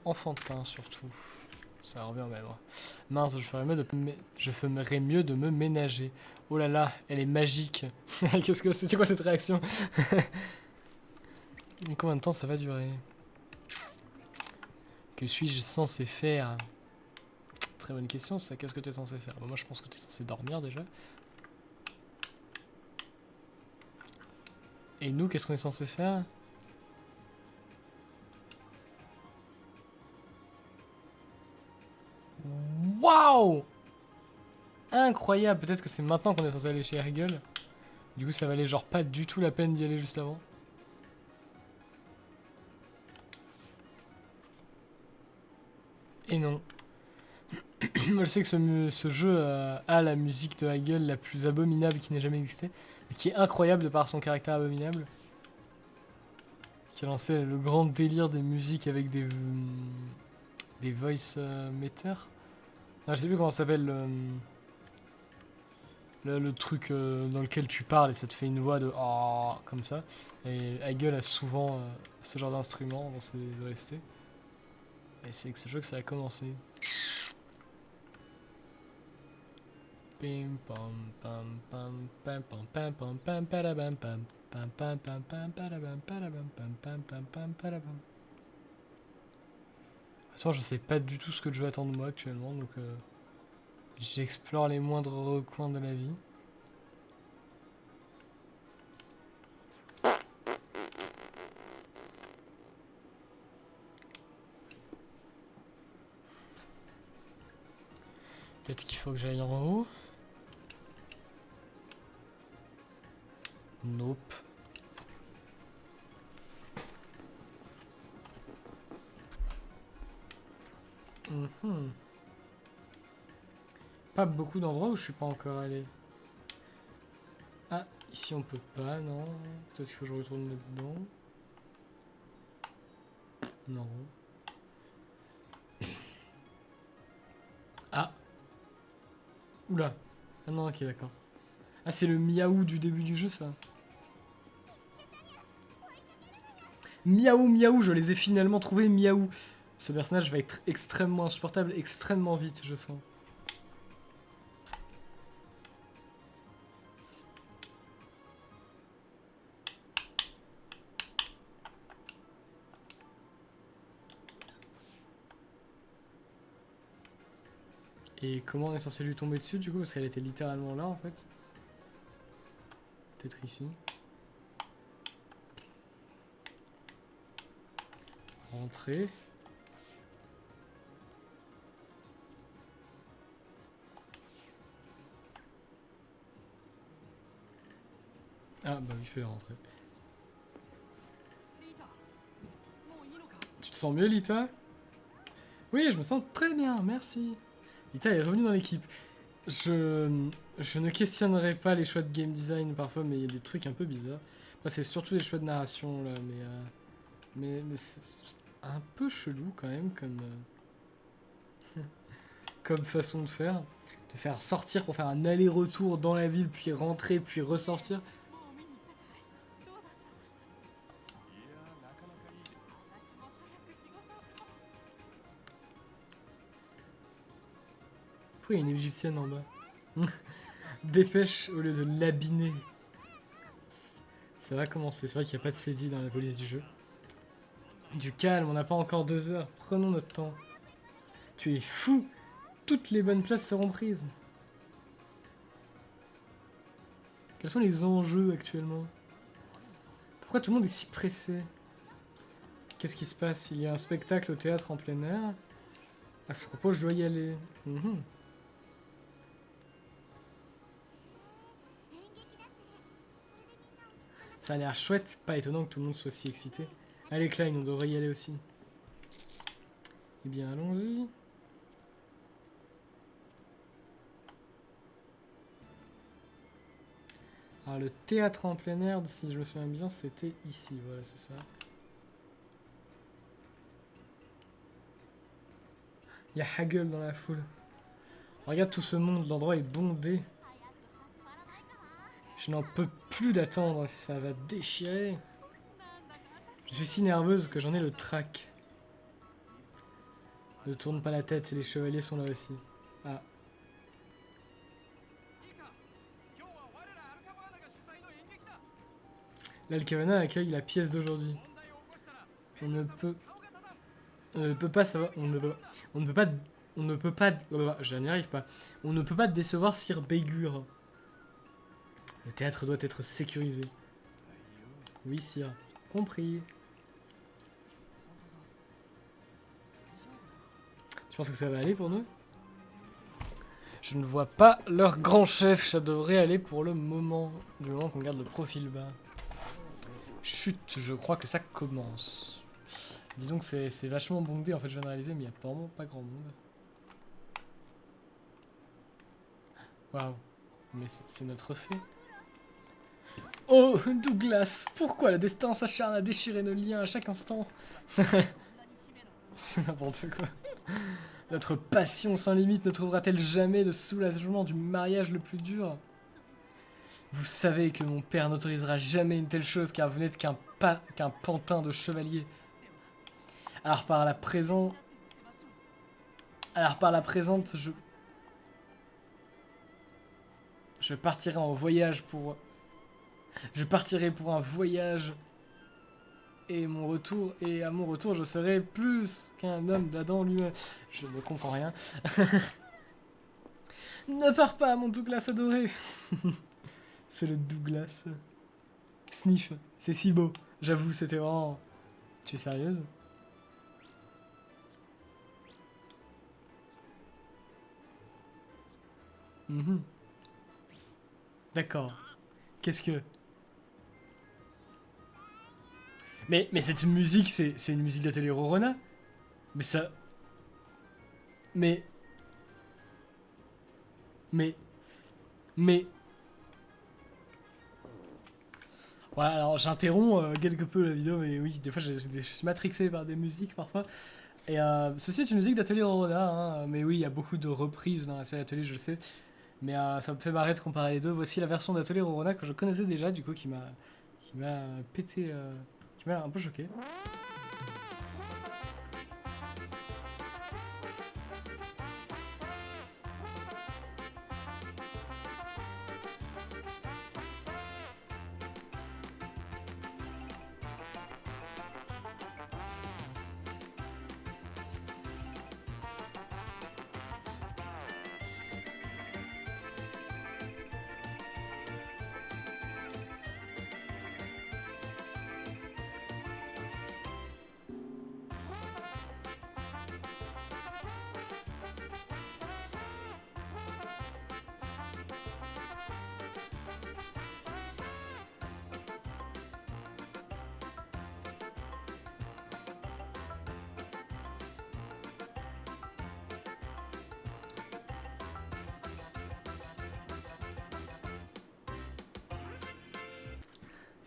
enfantin surtout. Ça revient au même. Mince, je ferais mieux de me ménager. Oh là là, elle est magique. Qu'est-ce que c'est quoi cette réaction? Combien de temps ça va durer? Que suis-je censé faire? Très bonne question, ça. Qu'est-ce que tu es censé faire? Moi, je pense que tu es censé dormir déjà. Et nous, qu'est-ce qu'on est censé faire? Waouh! Incroyable! Peut-être que c'est maintenant qu'on est censé aller chez Hegel. Du coup, ça valait genre pas du tout la peine d'y aller juste avant. Et non. Je sais que ce jeu a la musique de Hegel la plus abominable qui n'ait jamais existé. Mais qui est incroyable de par son caractère abominable. Qui a lancé le grand délire des musiques avec des voice meters. Non, je sais plus comment ça s'appelle le truc dans lequel tu parles et ça te fait une voix de oh, comme ça. Et Hegel a souvent ce genre d'instrument dans ses OST. Et c'est avec ce jeu que ça a commencé. Pim pam pam pam pam pam pam pam pam palabam pam pam pam pam pam palabam palabam pam pam pam pam palabam. Attends, je sais pas du tout ce que le jeu attend de moi actuellement, donc j'explore les moindres recoins de la vie. Peut-être qu'il faut que j'aille en haut. Nope. Pas beaucoup d'endroits où je suis pas encore allé. Ah, ici on peut pas, non. Peut-être qu'il faut que je retourne là-dedans. Non. Ah. Oula. Ah non, ok, d'accord. Ah, c'est le miaou du début du jeu, ça. Miaou, miaou, je les ai finalement trouvés, miaou. Ce personnage va être extrêmement insupportable, extrêmement vite, je sens. Et comment on est censé lui tomber dessus, du coup? Parce qu'elle était littéralement là, en fait. Peut-être ici. Rentrer. Ah, bah oui, il fait rentrer. Tu te sens mieux, Lita? Oui, je me sens très bien, merci. Lita est revenue dans l'équipe. Je ne questionnerai pas les choix de game design parfois, mais il y a des trucs un peu bizarres. Enfin, c'est surtout des choix de narration, là, mais c'est un peu chelou, quand même, comme façon de faire. De faire sortir pour faire un aller-retour dans la ville, puis rentrer, puis ressortir. Pourquoi il y a une égyptienne en bas? Dépêche au lieu de l'abiner. Ça va commencer. C'est vrai qu'il n'y a pas de cédille dans la police du jeu. Du calme, on n'a pas encore 2 heures. Prenons notre temps. Tu es fou. Toutes les bonnes places seront prises. Quels sont les enjeux actuellement? Pourquoi tout le monde est si pressé? Qu'est-ce qui se passe? Il y a un spectacle au théâtre en plein air. À ce propos, je dois y aller. Ça a l'air chouette. Pas étonnant que tout le monde soit si excité. Allez, Klein, on devrait y aller aussi. Eh bien, allons-y. Alors, le théâtre en plein air, si je me souviens bien, c'était ici. Voilà, c'est ça. Il y a Hagel dans la foule. Regarde tout ce monde, l'endroit est bondé. Je n'en peux plus d'attendre, ça va déchirer. Je suis si nerveuse que j'en ai le trac. Ne tourne pas la tête, les chevaliers sont là aussi. Ah. L'Alcavana accueille la pièce d'aujourd'hui. On ne peut... On ne peut pas savoir... On ne peut pas... On ne peut pas... Je n'y arrive pas. On ne peut pas décevoir Sir Bégur. Le théâtre doit être sécurisé. Oui, sire. Compris. Tu penses que ça va aller pour nous? Je ne vois pas leur grand chef. Ça devrait aller pour le moment. Du moment qu'on garde le profil bas. Chut, je crois que ça commence. Disons que c'est vachement bondé, en fait, je viens de réaliser, mais il n'y a vraiment pas grand monde. Waouh. Mais c'est notre fait. Oh, Douglas, pourquoi le destin s'acharne à déchirer nos liens à chaque instant? C'est n'importe quoi. Notre passion sans limite ne trouvera-t-elle jamais de soulagement du mariage le plus dur? Vous savez que mon père n'autorisera jamais une telle chose car vous n'êtes qu'un pantin de chevalier. Alors par la présente, je partirai en voyage pour... Je partirai pour un voyage et à mon retour, je serai plus qu'un homme d'Adam lui-même. Je ne comprends rien. Ne pars pas, mon Douglas adoré. C'est le Douglas. Sniff, c'est si beau. J'avoue, c'était vraiment... Tu es sérieuse? D'accord. Qu'est-ce que... Mais cette musique, c'est une musique d'Atelier Rorona? Mais ça... Mais... Voilà, alors j'interromps quelque peu la vidéo, mais oui, des fois je suis matrixé par des musiques parfois. Et ceci est une musique d'Atelier Rorona, hein, mais oui, il y a beaucoup de reprises dans la série Atelier, je le sais. Mais ça me fait marrer de comparer les deux. Voici la version d'Atelier Rorona que je connaissais déjà, du coup, qui m'a pété... qui m'a un peu choqué.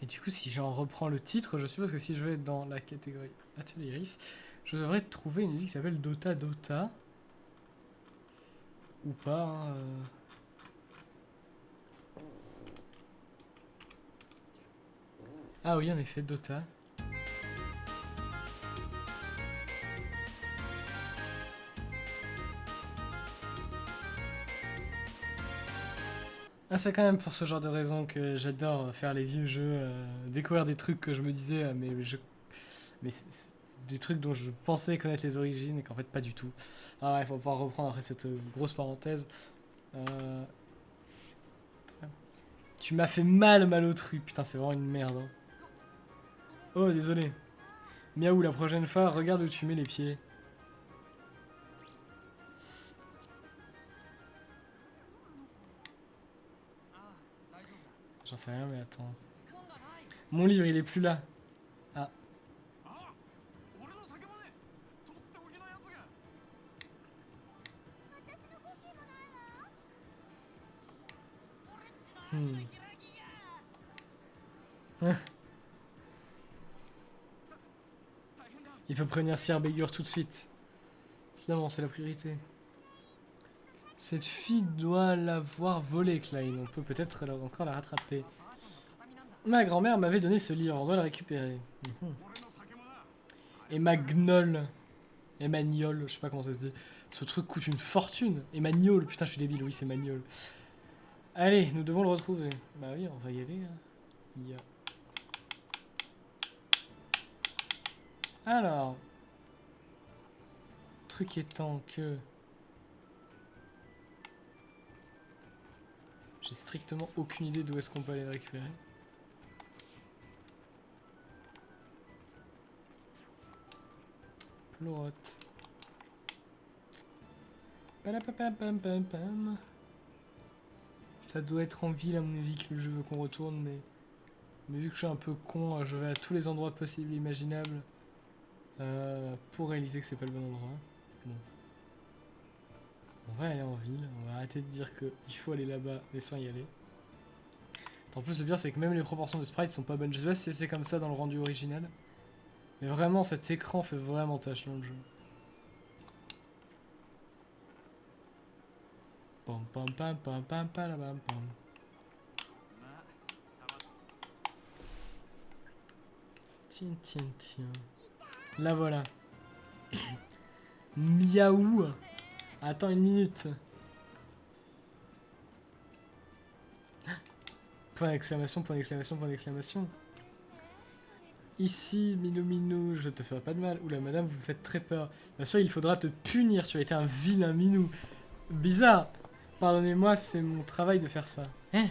Et du coup, si j'en reprends le titre, je suppose que si je vais dans la catégorie Atelier Iris, je devrais trouver une musique qui s'appelle Dota Dota. Ou pas, hein, Ah oui, en effet, Dota. Ah, c'est quand même pour ce genre de raison que j'adore faire les vieux jeux, découvrir des trucs que je me disais, mais c'est des trucs dont je pensais connaître les origines et qu'en fait pas du tout. Ah ouais, il faut pouvoir reprendre après cette grosse parenthèse. Euh, Tu m'as fait mal au truc, putain, c'est vraiment une merde. Hein. Oh, désolé. Miaou, la prochaine fois, regarde où tu mets les pieds. J'en sais rien, mais attends. Mon livre, il est plus là. Ah. Il faut prévenir Sir Bégur tout de suite. Finalement, c'est la priorité. Cette fille doit l'avoir volée, Klein. On peut peut-être encore la rattraper. Ma grand-mère m'avait donné ce livre, on doit le récupérer. Et ma gnolle. Emagnol, je sais pas comment ça se dit. Ce truc coûte une fortune. Emagnol, putain, je suis débile, oui, c'est Magnol. Allez, nous devons le retrouver. Bah oui, on va y aller. Hein. Il y a... Alors... Truc étant que... J'ai strictement aucune idée d'où est-ce qu'on peut aller le récupérer. Pleurote. Palapapapam. Ça doit être en ville à mon avis que le jeu veut qu'on retourne, mais vu que je suis un peu con, je vais à tous les endroits possibles et imaginables pour réaliser que c'est pas le bon endroit. Bon. On va aller en ville, on va arrêter de dire qu'il faut aller là-bas mais sans y aller. En plus le pire c'est que même les proportions de sprites sont pas bonnes. Je sais pas si c'est comme ça dans le rendu original. Mais vraiment cet écran fait vraiment tâche dans le jeu. Pam pam pam pam pam pam pam pam. Tiens tiens tiens. La voilà. Miaou. Attends une minute. Point d'exclamation, point d'exclamation, point d'exclamation. Ici, Minou Minou, je te ferai pas de mal. Oula, madame, vous me faites très peur. Bien sûr, il faudra te punir, tu as été un vilain Minou. Bizarre. Pardonnez-moi, c'est mon travail de faire ça. Hein?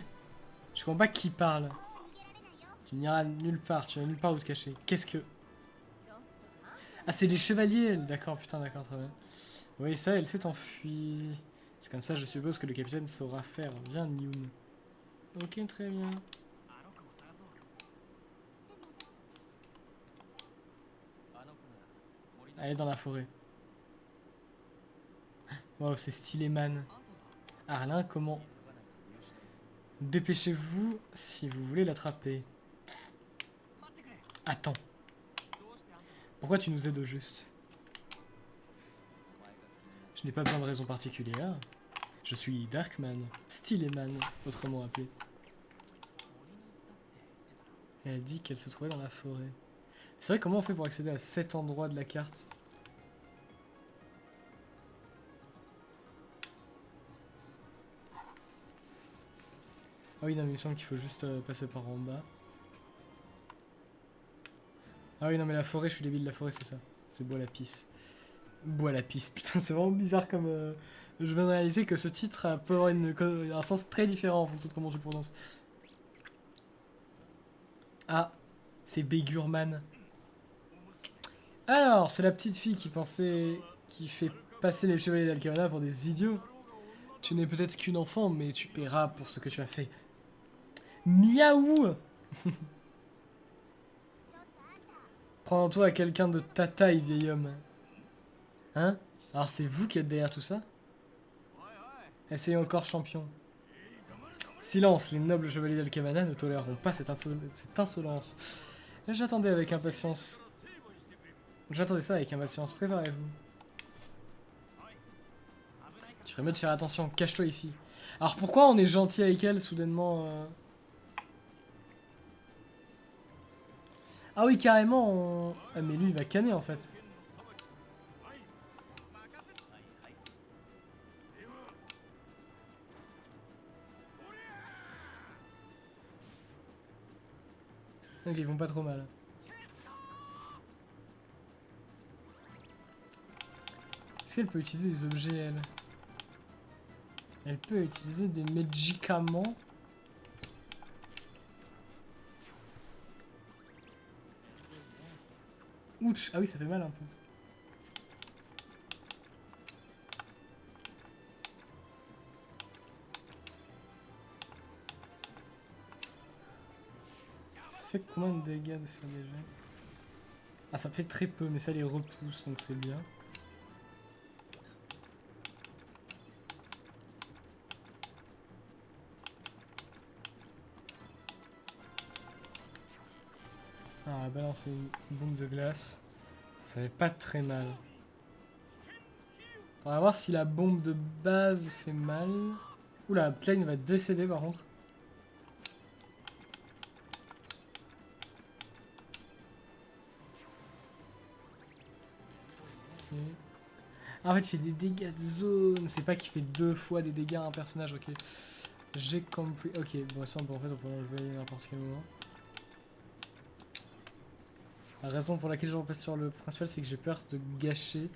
Je comprends pas qui parle. Tu n'iras nulle part, tu n'as nulle part où te cacher. Qu'est-ce que... Ah, c'est les chevaliers. D'accord, putain, d'accord, très bien. Oui, ça, elle s'est enfuie. C'est comme ça, je suppose que le capitaine saura faire. Viens, Nyoun. Ok, très bien. Allez dans la forêt. Wow, c'est stylé, man. Arlin, comment... Dépêchez-vous si vous voulez l'attraper. Attends. Pourquoi tu nous aides au juste? Je n'ai pas besoin de raison particulière. Je suis Darkman, Styleman, autrement appelé. Elle a dit qu'elle se trouvait dans la forêt. C'est vrai, comment on fait pour accéder à cet endroit de la carte? Ah oui, non, mais il me semble qu'il faut juste passer par en bas. Ah oui, non, mais la forêt, je suis débile, la forêt, c'est ça. C'est Bois la Pisse. Bois la Pisse, putain, c'est vraiment bizarre comme... Je viens de réaliser que ce titre peut avoir un sens très différent en fonction de comment tu le prononces. Ah, c'est Begurman. Alors, c'est la petite fille qui pensait... qui fait passer les chevaliers d'Alcavana pour des idiots. Tu n'es peut-être qu'une enfant, mais tu paieras pour ce que tu as fait. Miaou. Prends-toi à quelqu'un de ta taille, vieil homme. Hein? Alors c'est vous qui êtes derrière tout ça? Essayez encore, champion. Silence, les nobles chevaliers d'Alcavana ne toléreront pas cette insolence. J'attendais avec impatience. J'attendais ça avec impatience, préparez-vous. Tu ferais mieux de faire attention, cache-toi ici. Alors pourquoi on est gentil avec elle, soudainement Ah oui, carrément, on... Ah mais lui, il va canner, en fait. Ok, ils vont pas trop mal. Est-ce qu'elle peut utiliser des objets, elle? Elle peut utiliser des médicaments. Ouch, ah oui, ça fait mal un peu. Ça fait combien de dégâts de ça déjà? Ah, ça fait très peu, mais ça les repousse, donc c'est bien. Ah, on va balancer une bombe de glace. Ça fait pas très mal. On va voir si la bombe de base fait mal. Oula, Klein va décéder par contre. Ok. Ah, en fait, il fait des dégâts de zone. C'est pas qu'il fait 2 fois des dégâts à un personnage, ok. J'ai compris. Ok, bon, ça, en fait, on peut l'enlever à n'importe quel moment. La raison pour laquelle je repasse sur le principal, c'est que j'ai peur de gâcher.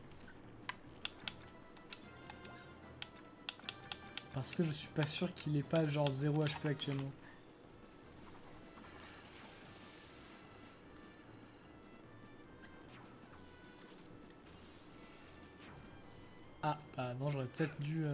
Parce que je suis pas sûr qu'il ait pas genre 0 HP actuellement. Ah, bah non, j'aurais peut-être dû...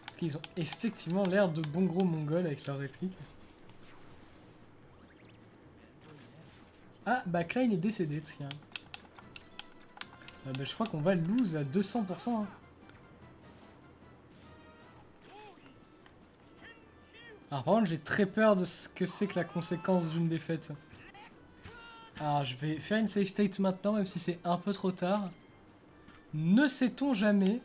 Parce qu'ils ont effectivement l'air de bons gros mongols avec leur réplique. Ah, bah Klein est décédé, tiens. Bah, je crois qu'on va lose à 200%. Hein. Alors par contre, j'ai très peur de ce que c'est que la conséquence d'une défaite. Alors je vais faire une save state maintenant, même si c'est un peu trop tard. Ne sait-on jamais.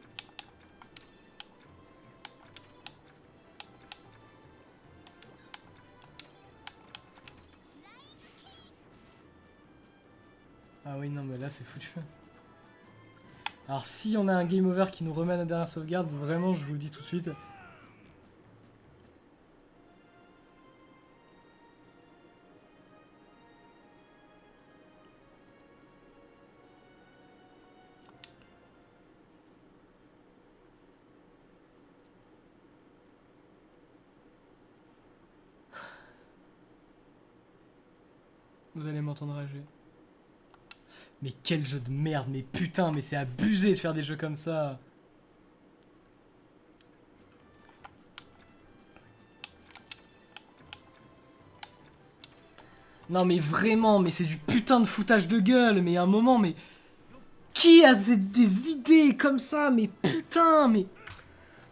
Ah oui, non, mais là c'est foutu. Alors si on a un game over qui nous remet à la dernière sauvegarde, vraiment je vous le dis tout de suite. Vous allez m'entendre rager. Mais quel jeu de merde, mais putain, mais c'est abusé de faire des jeux comme ça. Non mais vraiment, mais c'est du putain de foutage de gueule, mais à un moment, mais... Qui a des idées comme ça, mais putain, mais...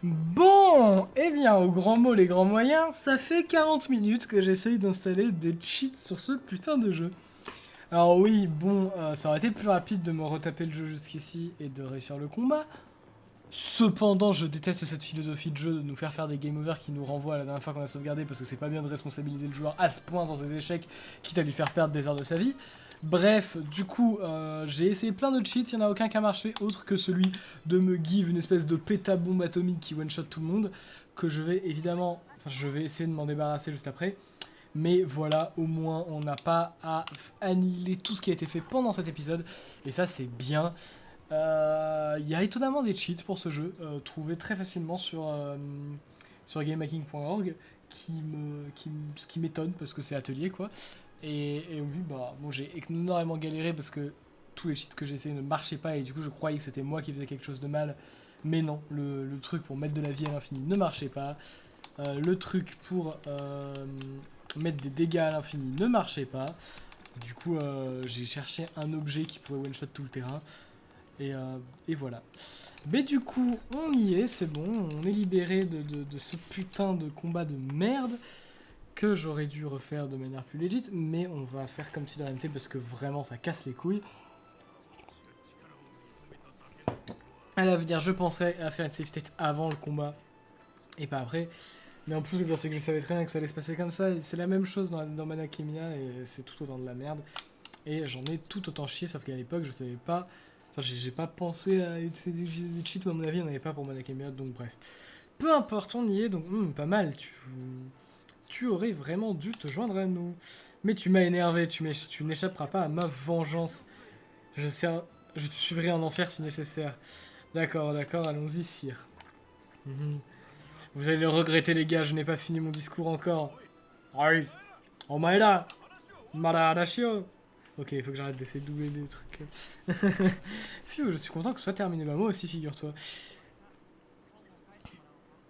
Bon, eh bien, au grand mot, les grands moyens, ça fait 40 minutes que j'essaye d'installer des cheats sur ce putain de jeu. Alors oui, bon, ça aurait été plus rapide de me retaper le jeu jusqu'ici et de réussir le combat. Cependant, je déteste cette philosophie de jeu de nous faire des game over qui nous renvoient à la dernière fois qu'on a sauvegardé parce que c'est pas bien de responsabiliser le joueur à ce point dans ses échecs, quitte à lui faire perdre des heures de sa vie. Bref, du coup, j'ai essayé plein de cheats, il n'y en a aucun qui a marché, autre que celui de me give une espèce de pétabombe atomique qui one-shot tout le monde, que je vais évidemment, enfin je vais essayer de m'en débarrasser juste après. Mais voilà, au moins, on n'a pas à annihiler tout ce qui a été fait pendant cet épisode, et ça c'est bien. Il y a étonnamment des cheats pour ce jeu, trouvés très facilement sur gamehacking.org, ce qui m'étonne parce que c'est atelier quoi. Et oui, bah bon, j'ai énormément galéré parce que tous les cheats que j'ai essayé ne marchaient pas et du coup je croyais que c'était moi qui faisais quelque chose de mal. Mais non, le truc pour mettre de la vie à l'infini ne marchait pas. Le truc pour mettre des dégâts à l'infini ne marchait pas. Du coup, j'ai cherché un objet qui pourrait one-shot tout le terrain. Et voilà. Mais du coup, on y est, c'est bon, on est libéré de ce putain de combat de merde que j'aurais dû refaire de manière plus legit, mais on va faire comme si de rien n'était parce que vraiment ça casse les couilles. À l'avenir, je penserais à faire une save state avant le combat et pas après. Mais en plus, le pire, c'est que je savais très bien que ça allait se passer comme ça. Et c'est la même chose dans Manakemia et c'est tout autant de la merde. Et j'en ai tout autant chié, sauf qu'à l'époque, je savais pas. Enfin, j'ai pas pensé à utiliser des cheats, mais à mon avis, il n'y en avait pas pour Manakemia, donc bref. Peu importe, on y est, donc pas mal. Tu aurais vraiment dû te joindre à nous. Mais tu m'as énervé, tu n'échapperas pas à ma vengeance. Je te suivrai en enfer si nécessaire. D'accord, d'accord, allons-y, sire. Mhm. Vous allez le regretter, les gars, je n'ai pas fini mon discours encore. Aïe. Omaeda. Mara Arashio. Ok, il faut que j'arrête d'essayer de doubler des trucs. Phew, je suis content que ce soit terminé. Bah, moi aussi, figure-toi.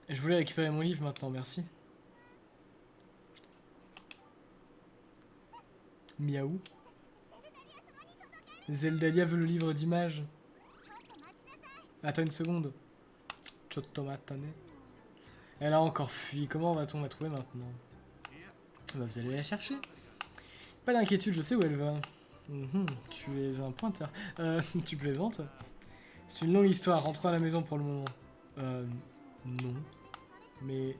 Je voulais récupérer mon livre maintenant, merci. Miaou. Zeldalia veut le livre d'images. Attends une seconde. Chotomatane. Elle a encore fui. Comment va-t-on la trouver maintenant? Bah, vous allez la chercher. Pas d'inquiétude, je sais où elle va. Tu es un pointeur. Tu plaisantes? C'est une longue histoire. Rentrons à la maison pour le moment. Non. Mais...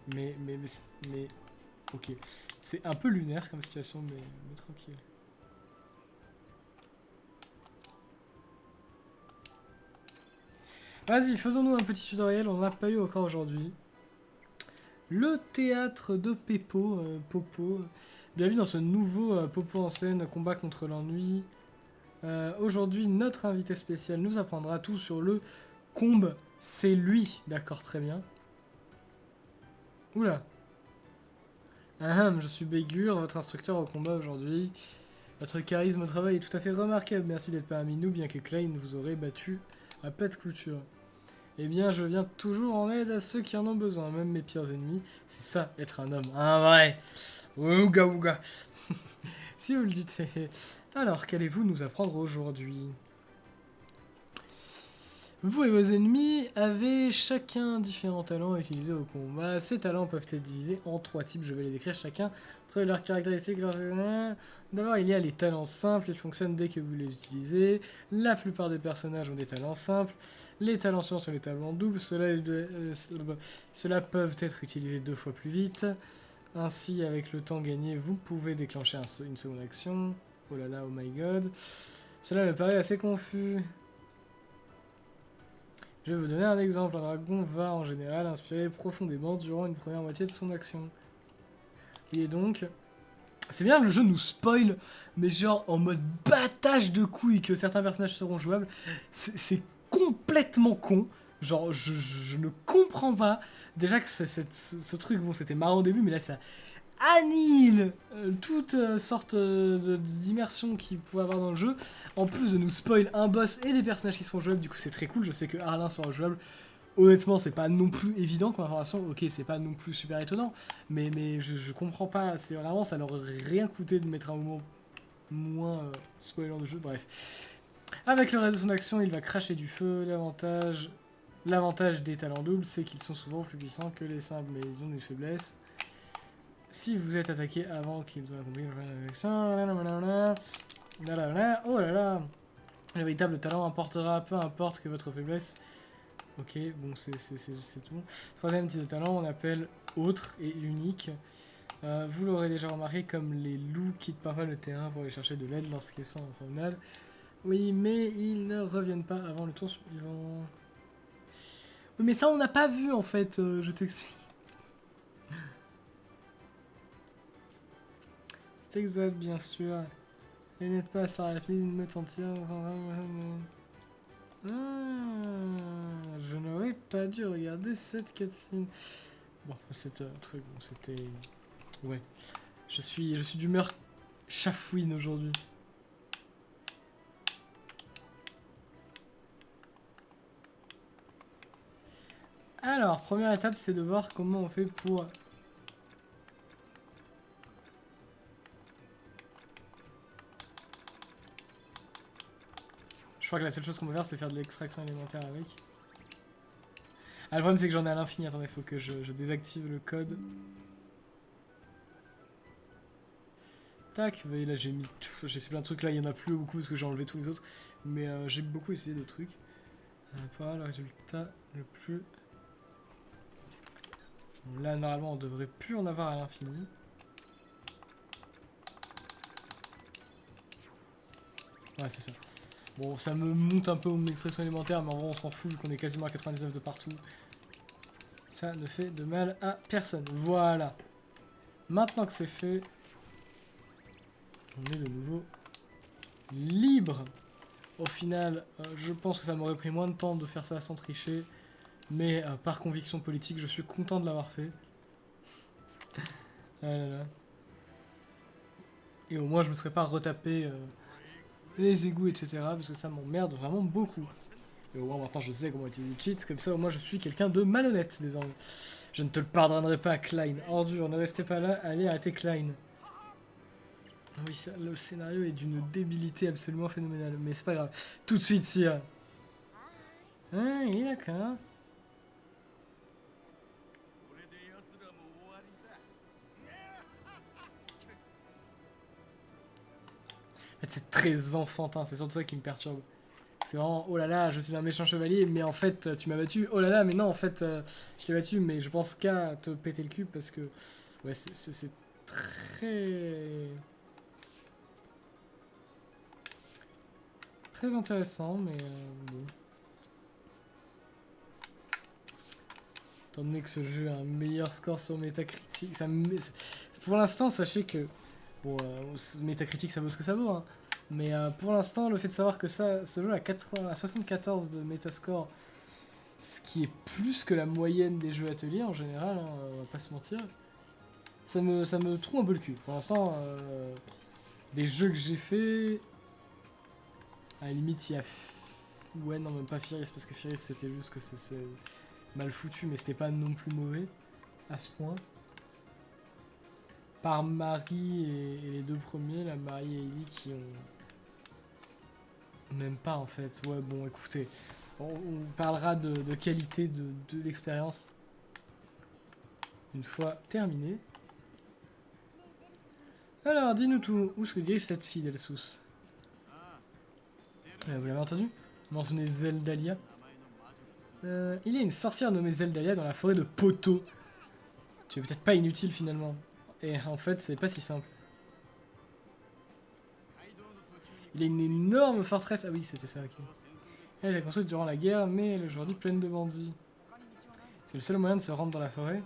Ok. C'est un peu lunaire comme situation, mais tranquille. Vas-y, faisons-nous un petit tutoriel, on n'en a pas eu encore aujourd'hui. Le théâtre de Peppo, Popo. Bienvenue dans ce nouveau Popo en scène, combat contre l'ennui. Aujourd'hui, notre invité spécial nous apprendra tout sur le combe. C'est lui, d'accord, très bien. Oula. Je suis Bégur, votre instructeur au combat aujourd'hui. Votre charisme au travail est tout à fait remarquable. Merci d'être parmi nous, bien que Klein vous aurait battu à pète couture. Eh bien, je viens toujours en aide à ceux qui en ont besoin, même mes pires ennemis. C'est ça, être un homme. Un vrai. Ouga ouga. Si vous le dites. Alors, qu'allez-vous nous apprendre aujourd'hui? Vous et vos ennemis avez chacun différents talents à utiliser au combat. Ces talents peuvent être divisés en 3 types, je vais les décrire chacun entre leurs caractéristiques. D'abord, il y a les talents simples, ils fonctionnent dès que vous les utilisez. La plupart des personnages ont des talents simples. Les talents suivants sont les talents doubles, ceux-là peuvent être utilisés 2 fois plus vite. Ainsi, avec le temps gagné, vous pouvez déclencher une seconde action. Oh là là, oh my god. Cela me paraît assez confus. Je vais vous donner un exemple. Un dragon va en général inspirer profondément durant une première moitié de son action. Et donc, c'est bien que le jeu nous spoil, mais genre en mode battage de couilles que certains personnages seront jouables. C'est complètement con. Genre, je ne comprends pas. Déjà que ce truc, bon, c'était marrant au début, mais là, ça annihile toute sorte d'immersion qu'il pouvait avoir dans le jeu. En plus de nous spoil un boss et des personnages qui seront jouables, du coup c'est très cool. Je sais que Arlin sera jouable. Honnêtement, c'est pas non plus évident comme information. Ok, c'est pas non plus super étonnant, mais je comprends pas. C'est vraiment, ça leur aurait rien coûté de mettre un moment moins spoilant de jeu. Bref. Avec le reste de son action, il va cracher du feu. L'avantage des talents doubles, c'est qu'ils sont souvent plus puissants que les simples, mais ils ont des faiblesses. Si vous êtes attaqué avant qu'ils ont accompli l'action, oh là là, le véritable talent importera, peu importe que votre faiblesse. Ok, bon, c'est tout. Troisième type de talent, on appelle autre et unique. Vous l'aurez déjà remarqué, comme les loups quittent parfois le terrain pour aller chercher de l'aide lorsqu'ils sont en promenade. Oui, mais ils ne reviennent pas avant le tour suivant. Oui, mais ça, on n'a pas vu en fait, je t'explique. C'est exact, bien sûr. Et n'êtes pas à rapide, me sentir. Je n'aurais pas dû regarder cette cutscene. Bon, c'est un truc, bon, c'était. Ouais. Je suis d'humeur chafouine aujourd'hui. Alors, première étape, c'est de voir comment on fait pour. Je crois que la seule chose qu'on peut faire, c'est faire de l'extraction élémentaire avec. Ah, le problème, c'est que j'en ai à l'infini. Attendez, il faut que je désactive le code. Tac, vous voyez, là, j'ai mis... J'ai plein de trucs, là, il y en a plus beaucoup parce que j'ai enlevé tous les autres. Mais j'ai beaucoup essayé de trucs. Pour avoir le résultat le plus... Bon, là, normalement, on devrait plus en avoir à l'infini. Ouais, c'est ça. Bon, ça me monte un peu mon extraction élémentaire, mais en vrai, on s'en fout vu qu'on est quasiment à 99 de partout. Ça ne fait de mal à personne. Voilà. Maintenant que c'est fait, on est de nouveau libre. Au final, je pense que ça m'aurait pris moins de temps de faire ça sans tricher. Mais par conviction politique, je suis content de l'avoir fait. Ah là là. Et au moins, je me serais pas retapé les égouts, etc. Parce que ça m'emmerde vraiment beaucoup. Et au moins, maintenant, je sais comment utiliser les cheats. Comme ça, au moins, je suis quelqu'un de malhonnête, désormais. Je ne te le pardonnerai pas, Klein. Ordure, ne restez pas là, allez arrêter Klein. Oui, ça, le scénario est d'une débilité absolument phénoménale. Mais c'est pas grave. Tout de suite, sire. Ah, il est d'accord. En fait, c'est très enfantin, c'est surtout ça qui me perturbe. C'est vraiment, oh là là, je suis un méchant chevalier, mais en fait, tu m'as battu. Oh là là, mais non, en fait, je t'ai battu, mais je pense qu'à te péter le cul parce que... Ouais, c'est très... Très intéressant, mais bon. Étant donné que ce jeu a un meilleur score sur Metacritic, pour l'instant, sachez que... Bon, Metacritic, ça vaut ce que ça vaut, hein. Mais pour l'instant, le fait de savoir que ce jeu a 74 de Metascore, ce qui est plus que la moyenne des jeux ateliers en général, hein, on va pas se mentir, ça me trouve un peu le cul. Pour l'instant, des jeux que j'ai fait, à la limite, il y a... Ouais, non, même pas Firis, parce que Firis, c'était juste que c'est mal foutu, mais c'était pas non plus mauvais, à ce point. Par Marie et les deux premiers, la Marie et Ellie, qui ont... Même pas, en fait. Ouais, bon, écoutez, on parlera de qualité de l'expérience une fois terminé. Alors, dis-nous tout. Où se dirige cette fille d'Elsous? Vous l'avez entendu? Mentionner Zeldalia. Il y a une sorcière nommée Zeldalia dans la forêt de Poto. Tu es peut-être pas inutile finalement. Et en fait, c'est pas si simple. Il y a une énorme forteresse. Ah oui, c'était ça, ok. Elle a été construite durant la guerre, mais elle est aujourd'hui pleine de bandits. C'est le seul moyen de se rendre dans la forêt.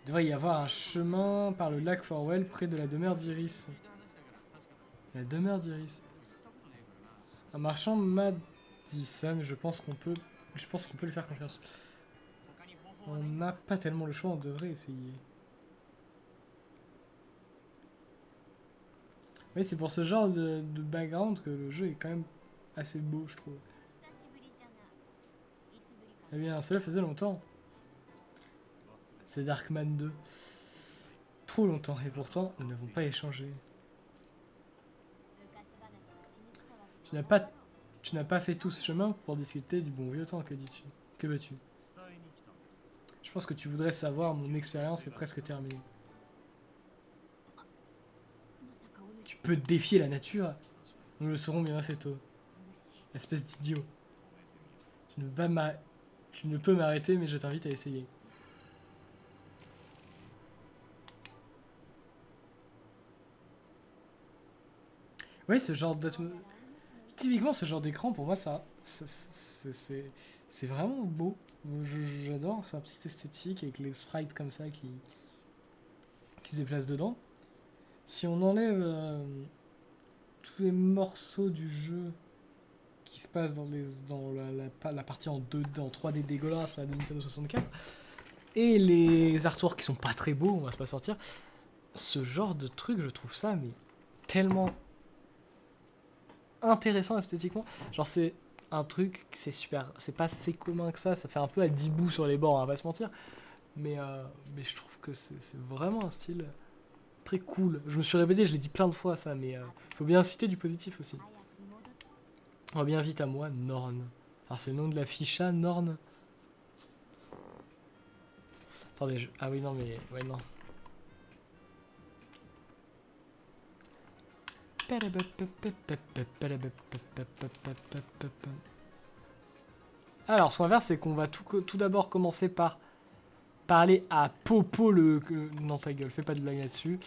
Il devrait y avoir un chemin par le lac Forwell près de la demeure d'Iris. La demeure d'Iris. Un marchand m'a dit ça, mais je pense qu'on peut lui faire confiance. On n'a pas tellement le choix, on devrait essayer. Oui, c'est pour ce genre de background que le jeu est quand même assez beau, je trouve. Eh bien, cela faisait longtemps. C'est Darkman 2. Trop longtemps, et pourtant, nous n'avons pas échangé. Tu n'as pas fait tout ce chemin pour discuter du bon vieux temps, que dis-tu? Que veux-tu? Je pense que tu voudrais savoir, mon expérience est presque terminée. Tu peux défier la nature? Nous le saurons bien assez tôt. Espèce d'idiot. Tu ne peux m'arrêter, mais je t'invite à essayer. Oui, ce genre d'atmosphère... Typiquement, ce genre d'écran, pour moi, c'est vraiment beau. J'adore sa petite esthétique avec les sprites comme ça qui se déplacent dedans. Si on enlève tous les morceaux du jeu qui se passent dans la partie en 3D dégueulasse de Nintendo 64 et les artworks qui sont pas très beaux, on va se pas sortir, ce genre de truc, je trouve ça mais tellement intéressant esthétiquement. Genre c'est un truc, c'est super, c'est pas si commun que ça fait un peu à 10 bouts sur les bords, on va pas se mentir, mais je trouve que c'est vraiment un style très cool. Je me suis répété, je l'ai dit plein de fois ça, mais faut bien citer du positif aussi. Reviens vite à moi, Norn. Alors c'est le nom de la ficha, Norn. Attendez, ah oui non mais, ouais non. Alors, ce qu'on va faire, c'est qu'on va tout d'abord commencer par parler à Popo le... Non, ta gueule, fais pas de blague là-dessus.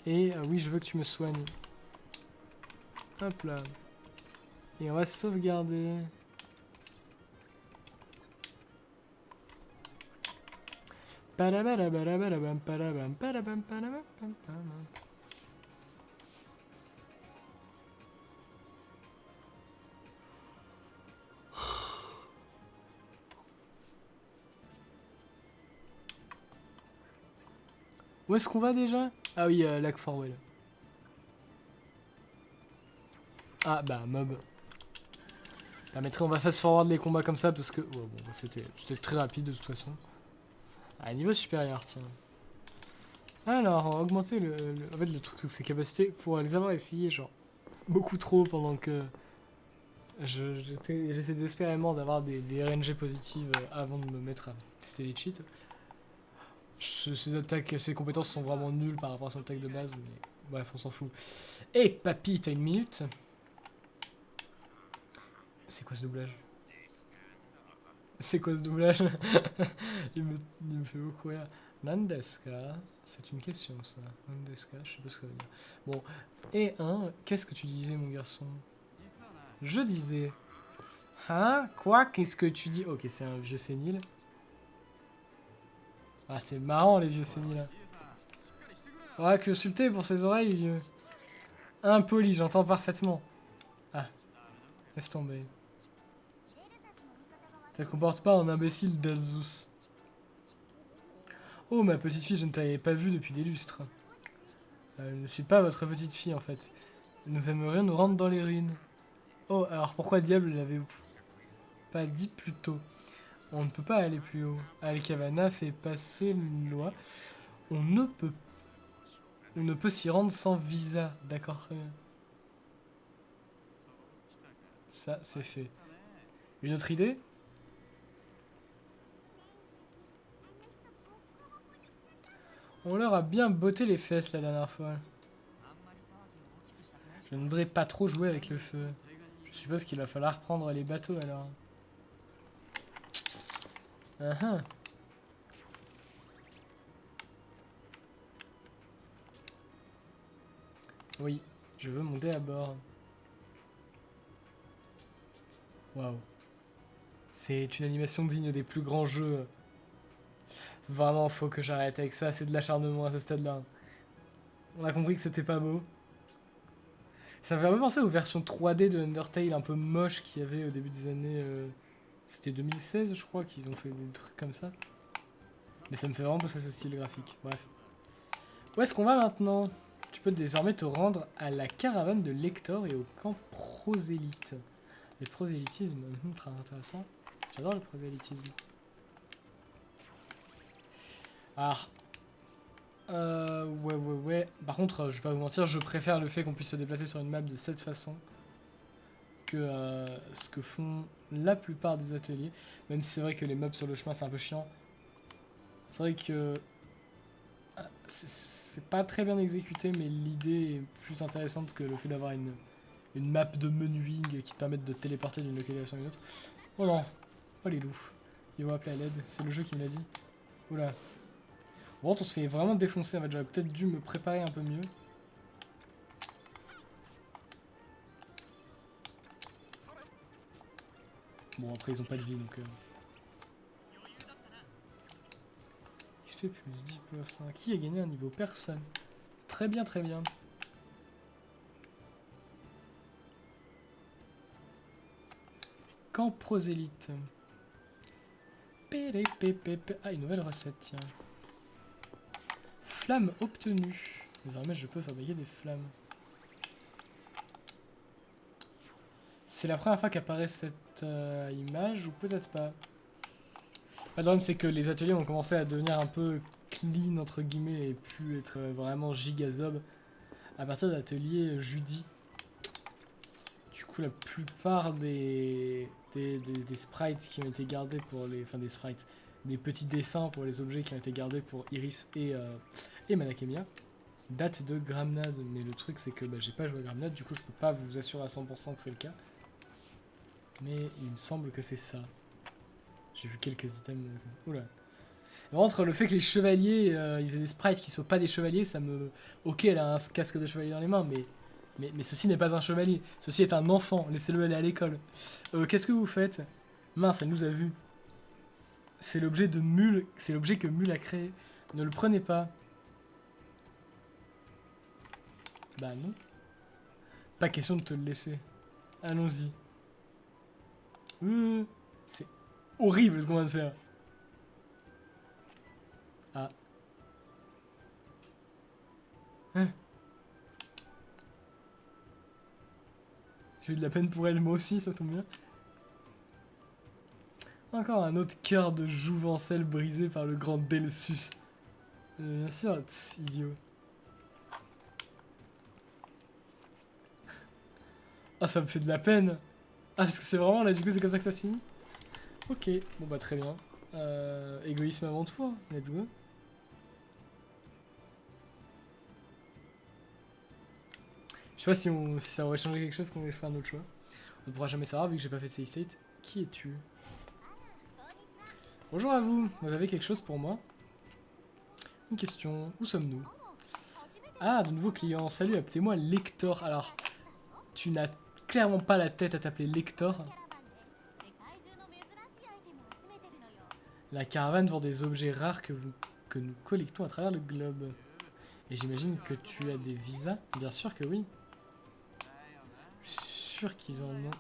Et oui, je veux que tu me soignes. Hop là. Et on va sauvegarder. Où est-ce qu'on va déjà? Ah oui, Lac Forwell. Ah bah, mob. Permettrait, on va fast forward les combats comme ça parce que... Oh, bon, c'était très rapide de toute façon. Ah, niveau supérieur, tiens. Alors, on va augmenter en fait, le truc, ses capacités pour les avoir essayé, genre, beaucoup trop pendant que... J'essaie désespérément d'avoir des RNG positives avant de me mettre à tester les cheats. Ces attaques, ces compétences sont vraiment nulles par rapport à son attaque de base, mais bref, on s'en fout. Et papy, t'as une minute? C'est quoi ce doublage? C'est quoi ce doublage? Il me fait beaucoup rire. Nandeska, c'est une question ça. Nandeska, je sais pas ce que ça veut dire. Bon, et qu'est-ce que tu disais mon garçon? Je disais. Hein? Quoi? Qu'est-ce que tu dis? Ok, c'est un vieux sénile. Ah, c'est marrant les vieux séniles. Ouais, que consulter pour ses oreilles, vieux. Impoli, j'entends parfaitement. Ah, laisse tomber. Ça comporte pas en imbécile d'Alzus. Oh, ma petite fille, je ne t'avais pas vue depuis des lustres. Je ne suis pas votre petite fille, en fait. Nous aimerions nous rendre dans les ruines. Oh, alors pourquoi diable l'avez-vous pas dit plus tôt? On ne peut pas aller plus haut. Alcavana fait passer une loi. On ne peut, on ne peut s'y rendre sans visa. D'accord, très bien. Ça, c'est fait. Une autre idée? On leur a bien botté les fesses la dernière fois. Je ne voudrais pas trop jouer avec le feu. Je suppose qu'il va falloir prendre les bateaux alors. Ah ah. Oui, je veux monter à bord. Waouh. C'est une animation digne des plus grands jeux. Vraiment, faut que j'arrête avec ça. C'est de l'acharnement à ce stade-là. On a compris que c'était pas beau. Ça me fait un peu penser aux versions 3D de Undertale un peu moches qu'il y avait au début des années... C'était 2016, je crois, qu'ils ont fait des trucs comme ça. Mais ça me fait vraiment penser à ce style graphique. Bref. Où est-ce qu'on va maintenant? Tu peux désormais te rendre à la caravane de Lector et au camp prosélyte. Le prosélytisme, très intéressant. J'adore le prosélytisme. Ah. Ouais. Par contre, je vais pas vous mentir, je préfère le fait qu'on puisse se déplacer sur une map de cette façon que ce que font la plupart des ateliers. Même si c'est vrai que les mobs sur le chemin, c'est un peu chiant. C'est vrai que c'est pas très bien exécuté, mais l'idée est plus intéressante que le fait d'avoir une map de menuing qui te permette de te téléporter d'une localisation à une autre. Oh non, oh les loups. Ils vont appeler à l'aide, c'est le jeu qui me l'a dit. Oula. Bon, on se fait vraiment défoncer, en fait, j'aurais peut-être dû me préparer un peu mieux. Bon, après, ils ont pas de vie, donc... XP plus 10%. Qui a gagné un niveau? Personne. Très bien, très bien. Camp prosélyte. Ah, une nouvelle recette, tiens. Flamme obtenue. Désormais, je peux fabriquer des flammes. C'est la première fois qu'apparaît cette image, ou peut-être pas. Le problème, c'est que les ateliers ont commencé à devenir un peu clean, entre guillemets, et plus être vraiment gigazob à partir de l'atelier Judy. Du coup, la plupart des sprites qui ont été gardés pour les... Enfin, des sprites. Des petits dessins pour les objets qui ont été gardés pour Iris et Manakemia datent de Gramnad. Mais le truc, c'est que j'ai pas joué à Gramnad, du coup, je peux pas vous assurer à 100% que c'est le cas. Mais il me semble que c'est ça. J'ai vu quelques items. Oula. Entre le fait que les chevaliers, ils aient des sprites qui soient pas des chevaliers, ça me... Ok, elle a un casque de chevalier dans les mains, mais ceci n'est pas un chevalier. Ceci est un enfant. Laissez-le aller à l'école. Qu'est-ce que vous faites? Mince, elle nous a vus. C'est l'objet de Mule. C'est l'objet que Mule a créé. Ne le prenez pas. Bah non. Pas question de te le laisser. Allons-y. C'est horrible ce qu'on vient de faire. Ah. Hein? J'ai eu de la peine pour elle, moi aussi, ça tombe bien. Encore un autre cœur de jouvencelle brisé par le grand Delsus. Bien sûr, idiot. Ah, ça me fait de la peine. Ah, parce que c'est vraiment là, du coup, c'est comme ça que ça se finit. Ok, bon bah très bien. Égoïsme avant tout, hein. Let's go. Je sais pas si ça aurait changé quelque chose qu'on aurait fait un autre choix. On ne pourra jamais savoir vu que j'ai pas fait de save state. Qui es-tu? Bonjour à vous. Vous avez quelque chose pour moi? Une question. Où sommes-nous? Ah, de nouveaux clients. Salut, appelez-moi Lector. Alors, tu n'as clairement pas la tête à t'appeler Lector. La caravane vend des objets rares que nous collectons à travers le globe. Et j'imagine que tu as des visas? Bien sûr que oui. Je suis sûr qu'ils en ont.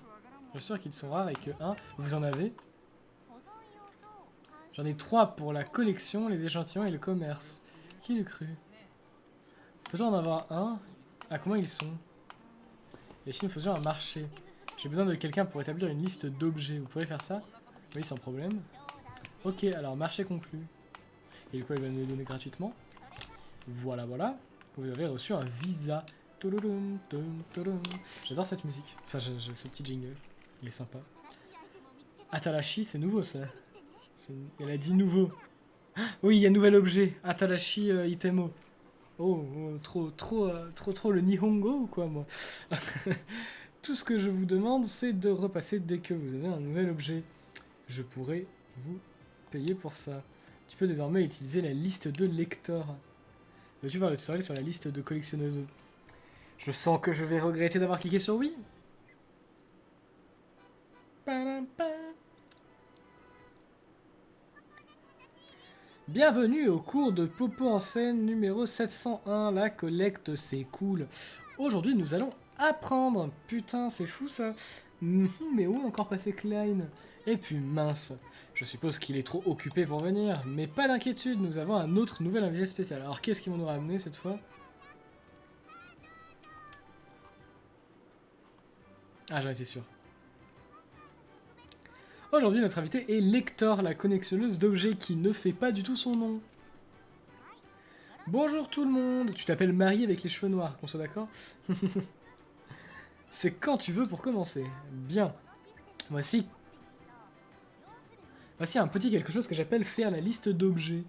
Je suis sûr qu'ils sont rares et que vous en avez? J'en ai 3 pour la collection, les échantillons et le commerce. Qui l'eût cru? Peut-on en avoir un? Ah, comment ils sont? Et si nous faisions un marché? J'ai besoin de quelqu'un pour établir une liste d'objets. Vous pourrez faire ça? Oui, sans problème. Ok, alors marché conclu. Et quoi, il va nous les donner gratuitement? Voilà, voilà. Vous avez reçu un visa. J'adore cette musique. Enfin, j'ai ce petit jingle. Il est sympa. Atalashi, c'est nouveau ça. Elle a dit nouveau. Oui, il y a un nouvel objet. Atalashi Itemo. Oh, trop le Nihongo ou quoi, moi? Tout ce que je vous demande, c'est de repasser dès que vous avez un nouvel objet. Je pourrais vous payer pour ça. Tu peux désormais utiliser la liste de lecteurs. Veux-tu voir le tutoriel sur la liste de collectionneuses? Je sens que je vais regretter d'avoir cliqué sur oui. Bienvenue au cours de Popo en scène numéro 701. La collecte, c'est cool. Aujourd'hui, nous allons apprendre. Putain, c'est fou ça. Mais où est encore passé Klein? Et puis mince. Je suppose qu'il est trop occupé pour venir. Mais pas d'inquiétude, nous avons un autre nouvel invité spécial. Alors, qu'est-ce qu'ils vont nous ramener cette fois? Ah, j'en étais sûr. Aujourd'hui, notre invité est Lector, la collectionneuse d'objets qui ne fait pas du tout son nom. Bonjour tout le monde. Tu t'appelles Marie avec les cheveux noirs, qu'on soit d'accord? C'est quand tu veux pour commencer. Bien. Voici un petit quelque chose que j'appelle faire la liste d'objets.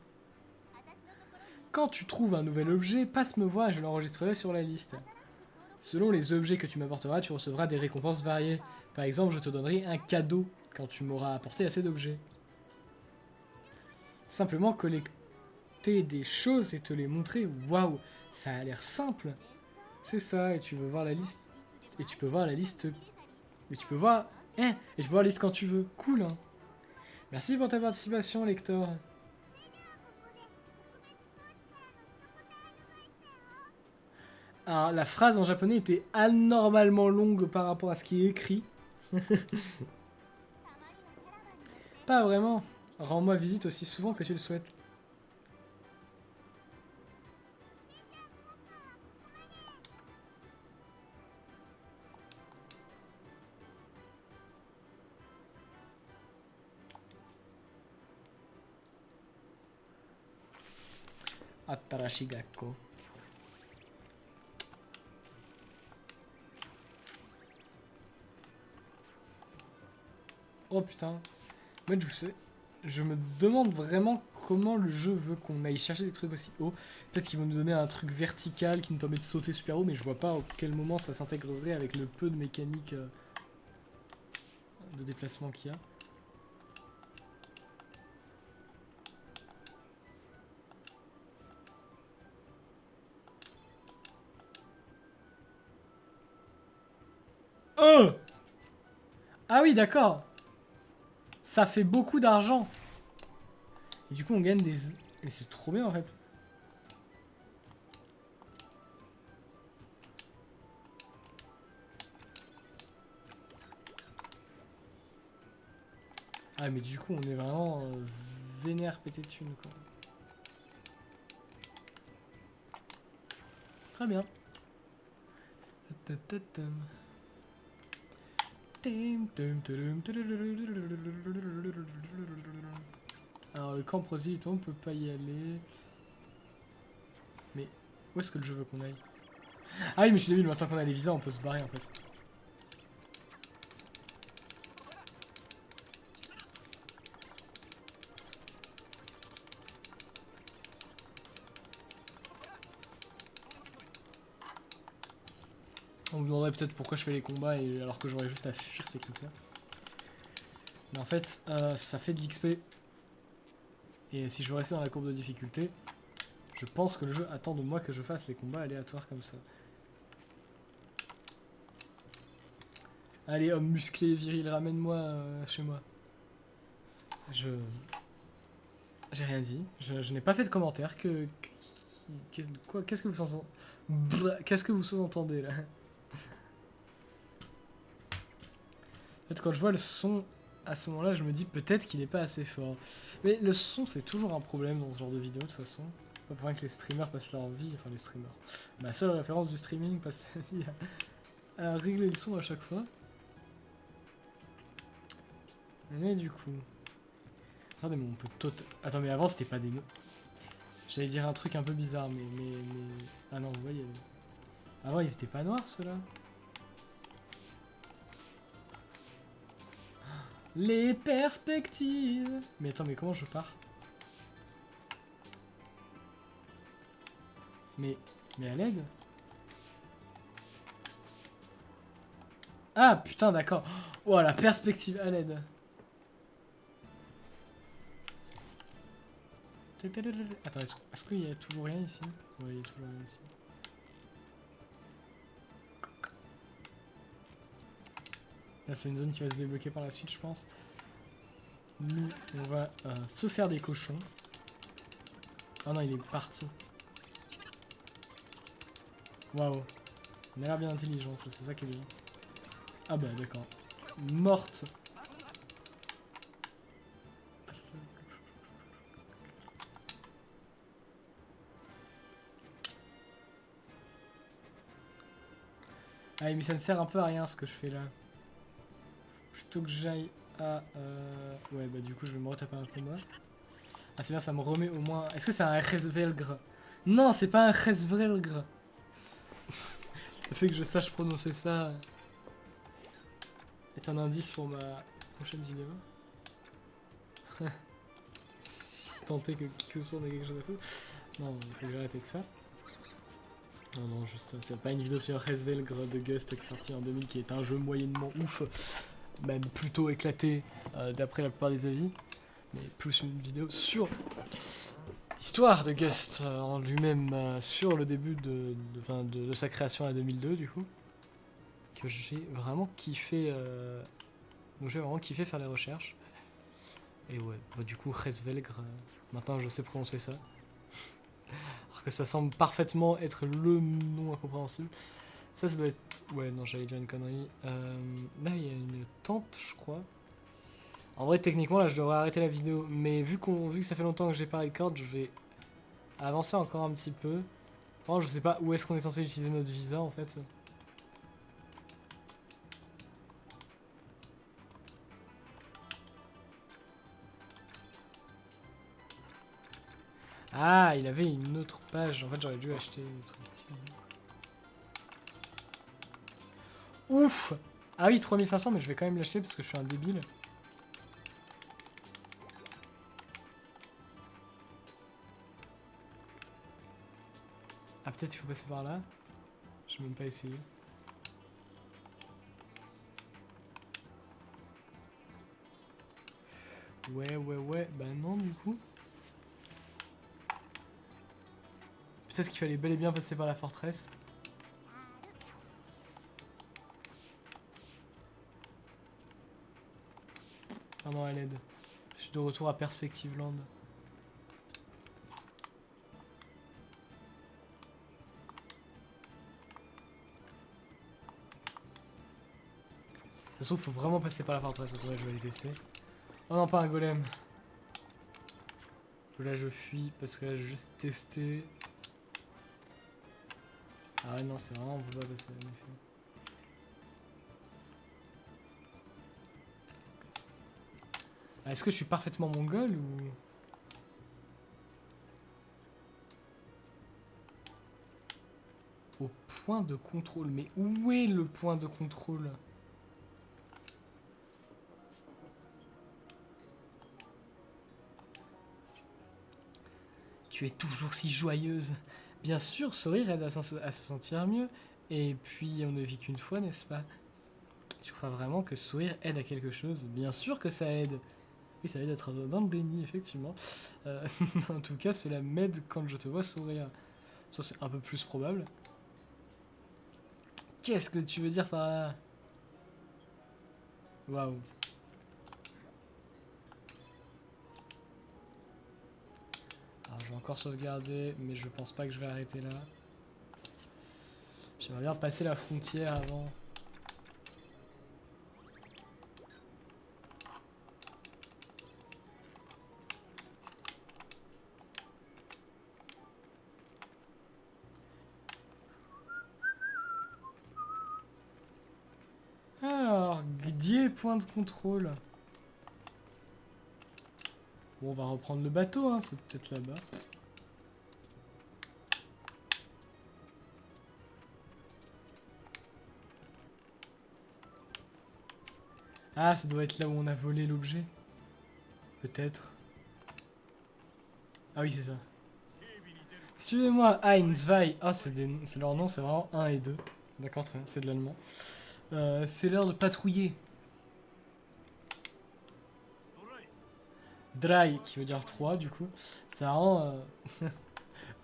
Quand tu trouves un nouvel objet, passe me voir et je l'enregistrerai sur la liste. Selon les objets que tu m'apporteras, tu recevras des récompenses variées. Par exemple, je te donnerai un cadeau quand tu m'auras apporté assez d'objets. Simplement collecter des choses et te les montrer. Waouh, ça a l'air simple. C'est ça, et tu veux voir la liste. Et tu peux voir la liste. Et tu peux voir. Et tu peux voir la liste quand tu veux. Cool, hein. Merci pour ta participation, lecteur. Alors, la phrase en japonais était anormalement longue par rapport à ce qui est écrit. Pas vraiment. Rends-moi visite aussi souvent que tu le souhaites. Atarashigako. Oh putain. Mais je me demande vraiment comment le jeu veut qu'on aille chercher des trucs aussi hauts. Peut-être qu'ils vont nous donner un truc vertical qui nous permet de sauter super haut, mais je vois pas à quel moment ça s'intégrerait avec le peu de mécanique de déplacement qu'il y a. Oh! Ah oui, d'accord. Ça fait beaucoup d'argent. Et du coup, on gagne des... Mais c'est trop bien, en fait. Ah, mais du coup, on est vraiment vénère pété de thunes, quoi. Très bien. Alors, le camp prosite, on peut pas y aller. Mais où est-ce que je veux qu'on aille? Ah oui, mais je suis débile, maintenant qu'on a les visas, on peut se barrer en fait. On vous demanderait peut-être pourquoi je fais les combats alors que j'aurais juste à fuir techniquement. Mais en fait, ça fait de l'XP. Et si je veux rester dans la courbe de difficulté, je pense que le jeu attend de moi que je fasse les combats aléatoires comme ça. Allez, homme musclé, viril, ramène-moi chez moi. J'ai rien dit. Je n'ai pas fait de commentaire. Qu'est-ce que vous entendez? Qu'est-ce que vous sous-entendez là? En fait, quand je vois le son à ce moment-là, je me dis peut-être qu'il n'est pas assez fort. Mais le son, c'est toujours un problème dans ce genre de vidéo, de toute façon. Pas pour rien que les streamers passent leur vie, enfin les streamers. Ma seule référence du streaming passe sa vie à régler le son à chaque fois. Mais du coup... Regardez, mais on peut total... Attends, mais avant, c'était pas des... J'allais dire un truc un peu bizarre, mais... Ah non, vous voyez... Avant, ils étaient pas noirs, ceux-là. Les perspectives. Mais attends, mais comment je pars? Mais à l'aide? Ah, putain, d'accord. Oh, la perspective à l'aide. Attends, est-ce qu'il y a toujours rien ici? Ouais, il y a toujours rien ici. Là, c'est une zone qui va se débloquer par la suite, je pense. Nous, on va se faire des cochons. Ah non, il est parti. Waouh. On a l'air bien intelligent, c'est ça qui est bien. Ah bah d'accord. Morte. Ah mais ça ne sert un peu à rien ce que je fais là. Plutôt que j'aille à... Ouais bah du coup je vais me retaper un combat. Ah c'est bien, ça me remet au moins... Est-ce que c'est un Resvelgr? Non, c'est pas un Resvelgr. Le fait que je sache prononcer ça est un indice pour ma prochaine vidéo. Si tenter que qui que ce soit ait quelque chose à foutre. Non, il faut que j'arrête avec ça. Non, non, juste, c'est pas une vidéo sur Resvelgr de Gust qui est sorti en 2000, qui est un jeu moyennement ouf, même plutôt éclaté d'après la plupart des avis, mais plus une vidéo sur l'histoire de Gust en lui-même, sur le début de sa création à 2002 du coup, que j'ai vraiment kiffé, donc j'ai vraiment kiffé faire les recherches. Et ouais, bah, du coup Resvelgr, maintenant je sais prononcer ça. Alors que ça semble parfaitement être le nom incompréhensible. Ça doit être... Ouais, non, j'allais dire une connerie. Là, il y a une tente, je crois. En vrai, techniquement, là, je devrais arrêter la vidéo. Mais vu que ça fait longtemps que j'ai pas record, je vais avancer encore un petit peu. Enfin, je sais pas où est-ce qu'on est censé utiliser notre visa, en fait. Ah, il avait une autre page. En fait, j'aurais dû acheter... Ouf! Ah oui, 3500, mais je vais quand même l'acheter parce que je suis un débile. Ah, peut-être il faut passer par là. Je vais même pas essayer. Ouais. Bah non, du coup. Peut-être qu'il fallait bel et bien passer par la forteresse. Pardon, à l'aide. Je suis de retour à Perspective Land. De toute façon, faut vraiment passer par la forteresse. Attendez, je vais aller tester. Oh non, pas un golem. Là, je fuis parce que là, j'ai juste testé. Ah ouais, non, c'est vraiment, on peut pas passer. En effet. Ah, est-ce que je suis parfaitement mongol ou... Au point de contrôle. Mais où est le point de contrôle? Tu es toujours si joyeuse. Bien sûr, sourire aide à se sentir mieux. Et puis on ne vit qu'une fois, n'est-ce pas? Tu crois vraiment que sourire aide à quelque chose? Bien sûr que ça aide. Oui, ça aide d'être dans le déni, effectivement. Euh, en tout cas, cela m'aide quand je te vois sourire. Ça, c'est un peu plus probable. Qu'est-ce que tu veux dire par là? Waouh. Alors, je vais encore sauvegarder, mais je pense pas que je vais arrêter là. J'aimerais bien passer la frontière avant. Alors, Gdier, point de contrôle. Bon, on va reprendre le bateau, hein, c'est peut-être là-bas. Ah, ça doit être là où on a volé l'objet. Peut-être. Ah oui, c'est ça. Suivez-moi, 1, 2. Ah, c'est leur nom, c'est vraiment 1 et 2. D'accord, très bien, c'est de l'allemand. C'est l'heure de patrouiller. Drei, qui veut dire 3 du coup. Ça rend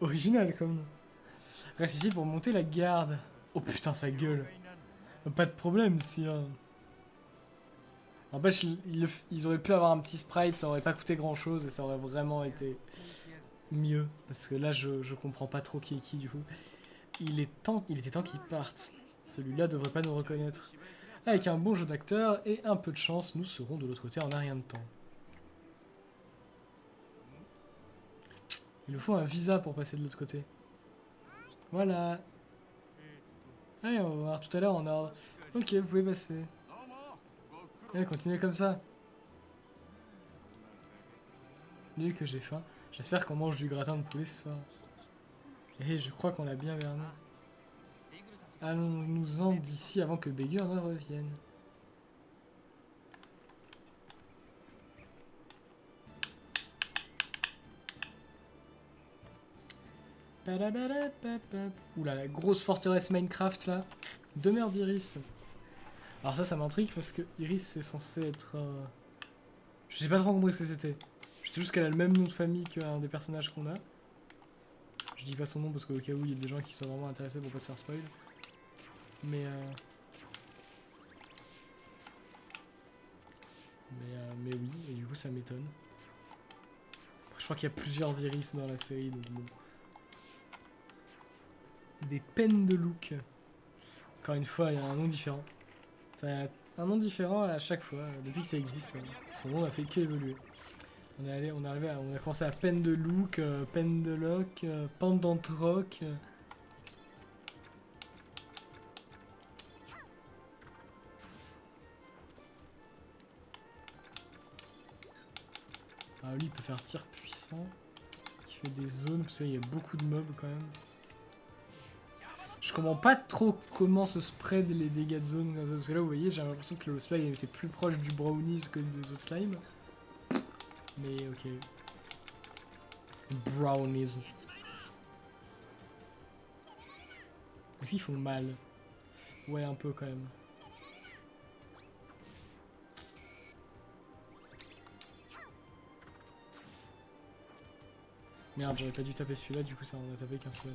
original comme nom. Reste ici pour monter la garde. Oh putain, ça gueule. Pas de problème si... N'empêche, ils auraient pu avoir un petit sprite, ça aurait pas coûté grand chose et ça aurait vraiment été mieux. Parce que là, je comprends pas trop qui est qui du coup. Il était temps qu'ils partent. Celui-là devrait pas nous reconnaître. Avec un bon jeu d'acteur et un peu de chance, nous serons de l'autre côté en un rien de temps. Il nous faut un visa pour passer de l'autre côté. Voilà. Allez, on va voir tout à l'heure en ordre. Ok, vous pouvez passer. Allez, continuez comme ça. Lui que j'ai faim. J'espère qu'on mange du gratin de poulet ce soir. Et je crois qu'on l'a bien verni. Allons-nous-en d'ici avant que Bégur ne revienne. Oula, la grosse forteresse Minecraft là. Demeure d'Iris. Alors ça m'intrigue parce que Iris c'est censé être... Je sais pas trop comment est-ce que c'était. Je sais juste qu'elle a le même nom de famille qu'un des personnages qu'on a. Je dis pas son nom parce qu'au cas où il y a des gens qui sont vraiment intéressés pour pas se faire spoil. Mais oui, et du coup ça m'étonne. Je crois qu'il y a plusieurs Iris dans la série, donc bon. Des peines de look. Encore une fois, il y a un nom différent. Ça a un nom différent à chaque fois, depuis que ça existe. Son nom n'a fait que évoluer. On a commencé à peine de look, peine de lock, pendant rock. Ah lui il peut faire tir puissant. Qui fait des zones, parce qu'il y a beaucoup de mobs quand même. Je comprends pas trop comment se spread les dégâts de zone. Parce que là vous voyez j'ai l'impression que le slime était plus proche du brownies que des autres slimes. Mais ok. Brownies. Est-ce qu'ils font mal? Ouais un peu quand même. Merde, j'aurais pas dû taper celui-là, du coup ça en a tapé qu'un seul.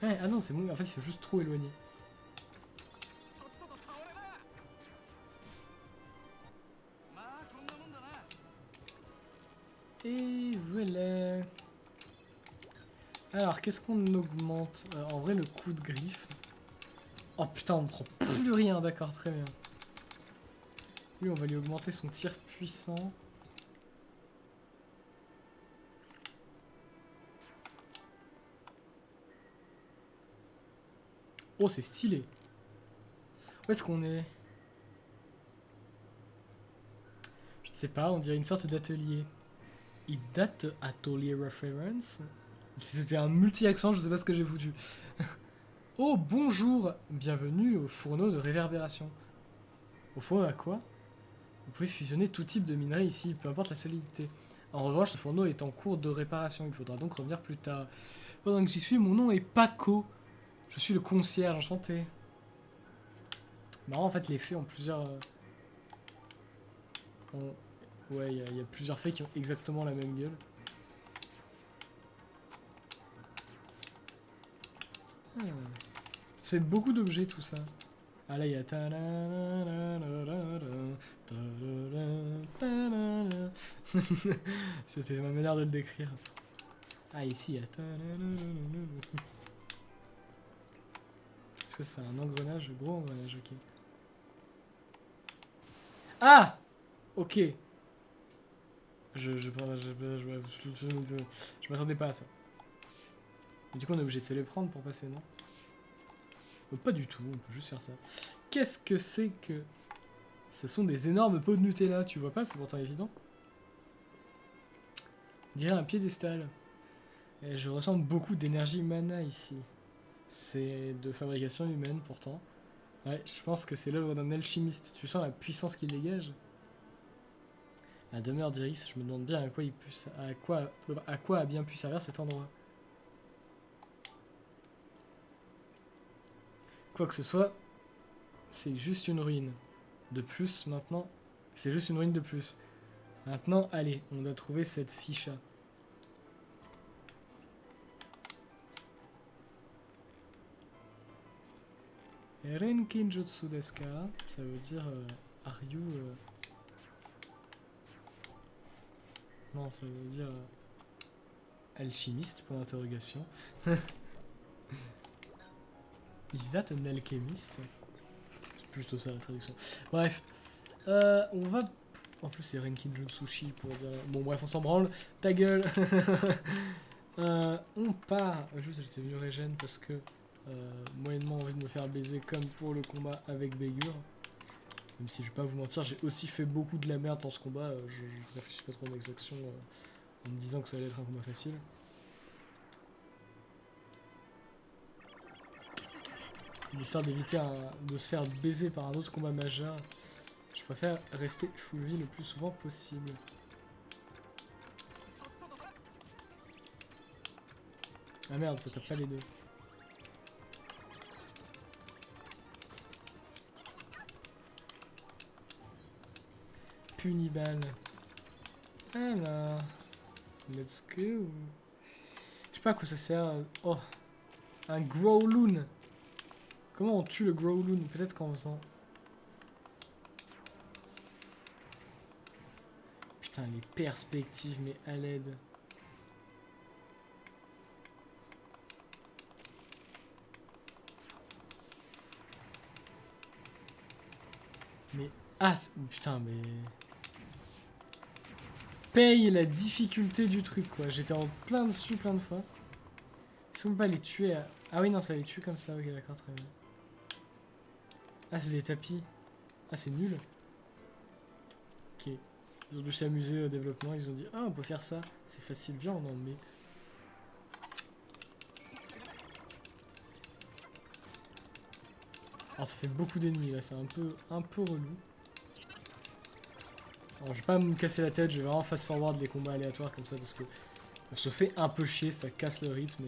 Ouais, ah non, c'est bon, en fait ils sont juste trop éloignés. Et voilà. Alors, qu'est-ce qu'on augmente? En vrai, le coup de griffe. Oh putain, on ne prend plus rien, d'accord, très bien. Lui, on va lui augmenter son tir puissant. Oh, c'est stylé. Où est-ce qu'on est? Je ne sais pas, on dirait une sorte d'atelier. Is that atelier reference? C'était un multi-accent, je sais pas ce que j'ai foutu. Oh, bonjour! Bienvenue au fourneau de réverbération. Au fourneau à quoi? Vous pouvez fusionner tout type de minerai ici, peu importe la solidité. En revanche, ce fourneau est en cours de réparation, il faudra donc revenir plus tard. Pendant que j'y suis, mon nom est Paco. Je suis le concierge, enchanté. Marrant, en fait, les fées ont plusieurs... Ouais, il y a plusieurs fées qui ont exactement la même gueule. Ah. C'est beaucoup d'objets, tout ça. Ah là, il y a... C'était ma manière de le décrire. Ah, ici, il y a... Est-ce que c'est un engrenage? Gros engrenage, ok. Ah! Ok. Je m'attendais pas à ça. Mais du coup, on est obligé de se les prendre pour passer, non? Pas du tout, on peut juste faire ça. Qu'est-ce que c'est que... Ce sont des énormes pots de Nutella, tu vois pas? C'est pourtant évident. On dirait un piédestal. Et je ressens beaucoup d'énergie mana ici. C'est de fabrication humaine pourtant. Ouais, je pense que c'est l'œuvre d'un alchimiste. Tu sens la puissance qu'il dégage? La demeure d'Iris, je me demande bien à quoi a bien pu servir cet endroit. Quoi que ce soit, c'est juste une ruine. De plus, maintenant, c'est juste une ruine de plus. Maintenant, allez, on doit trouver cette ficha. Renkinjutsu desu ka? Ça veut dire are you non, ça veut dire alchimiste pour l'interrogation. Is that an alchemist? C'est plutôt ça la traduction. Bref, on va... En plus c'est Renkinjutsushi pour dire... Bon bref, on s'en branle. Ta gueule. On part... Juste j'étais venu régène parce que moyennement envie de me faire baiser comme pour le combat avec Bégur. Même si je vais pas vous mentir, j'ai aussi fait beaucoup de la merde dans ce combat. Je réfléchis pas trop à mes actions en me disant que ça allait être un combat facile. Histoire d'éviter de se faire baiser par un autre combat majeur, je préfère rester full vie le plus souvent possible. Ah merde, ça tape pas les deux. Puniball. Alors, let's go. Je sais pas à quoi ça sert. Oh, un Growloon. Comment on tue le Growloon? Peut-être qu'en faisant... Putain, les perspectives, mais à l'aide. Mais... Ah, putain, mais... Paye la difficulté du truc, quoi. J'étais en plein dessus plein de fois. Est-ce qu'on peut pas les tuer à... Ah oui, non, ça les tue comme ça. Ok, d'accord, très bien. Ah, c'est des tapis. Ah, c'est nul. Ok. Ils ont dû s'amuser au développement. Ils ont dit, ah, on peut faire ça. C'est facile, viens, on en met. Alors, ça fait beaucoup d'ennemis, là. C'est un peu relou. Alors, je vais pas me casser la tête. Je vais vraiment fast forward les combats aléatoires comme ça parce que on se fait un peu chier. Ça casse le rythme.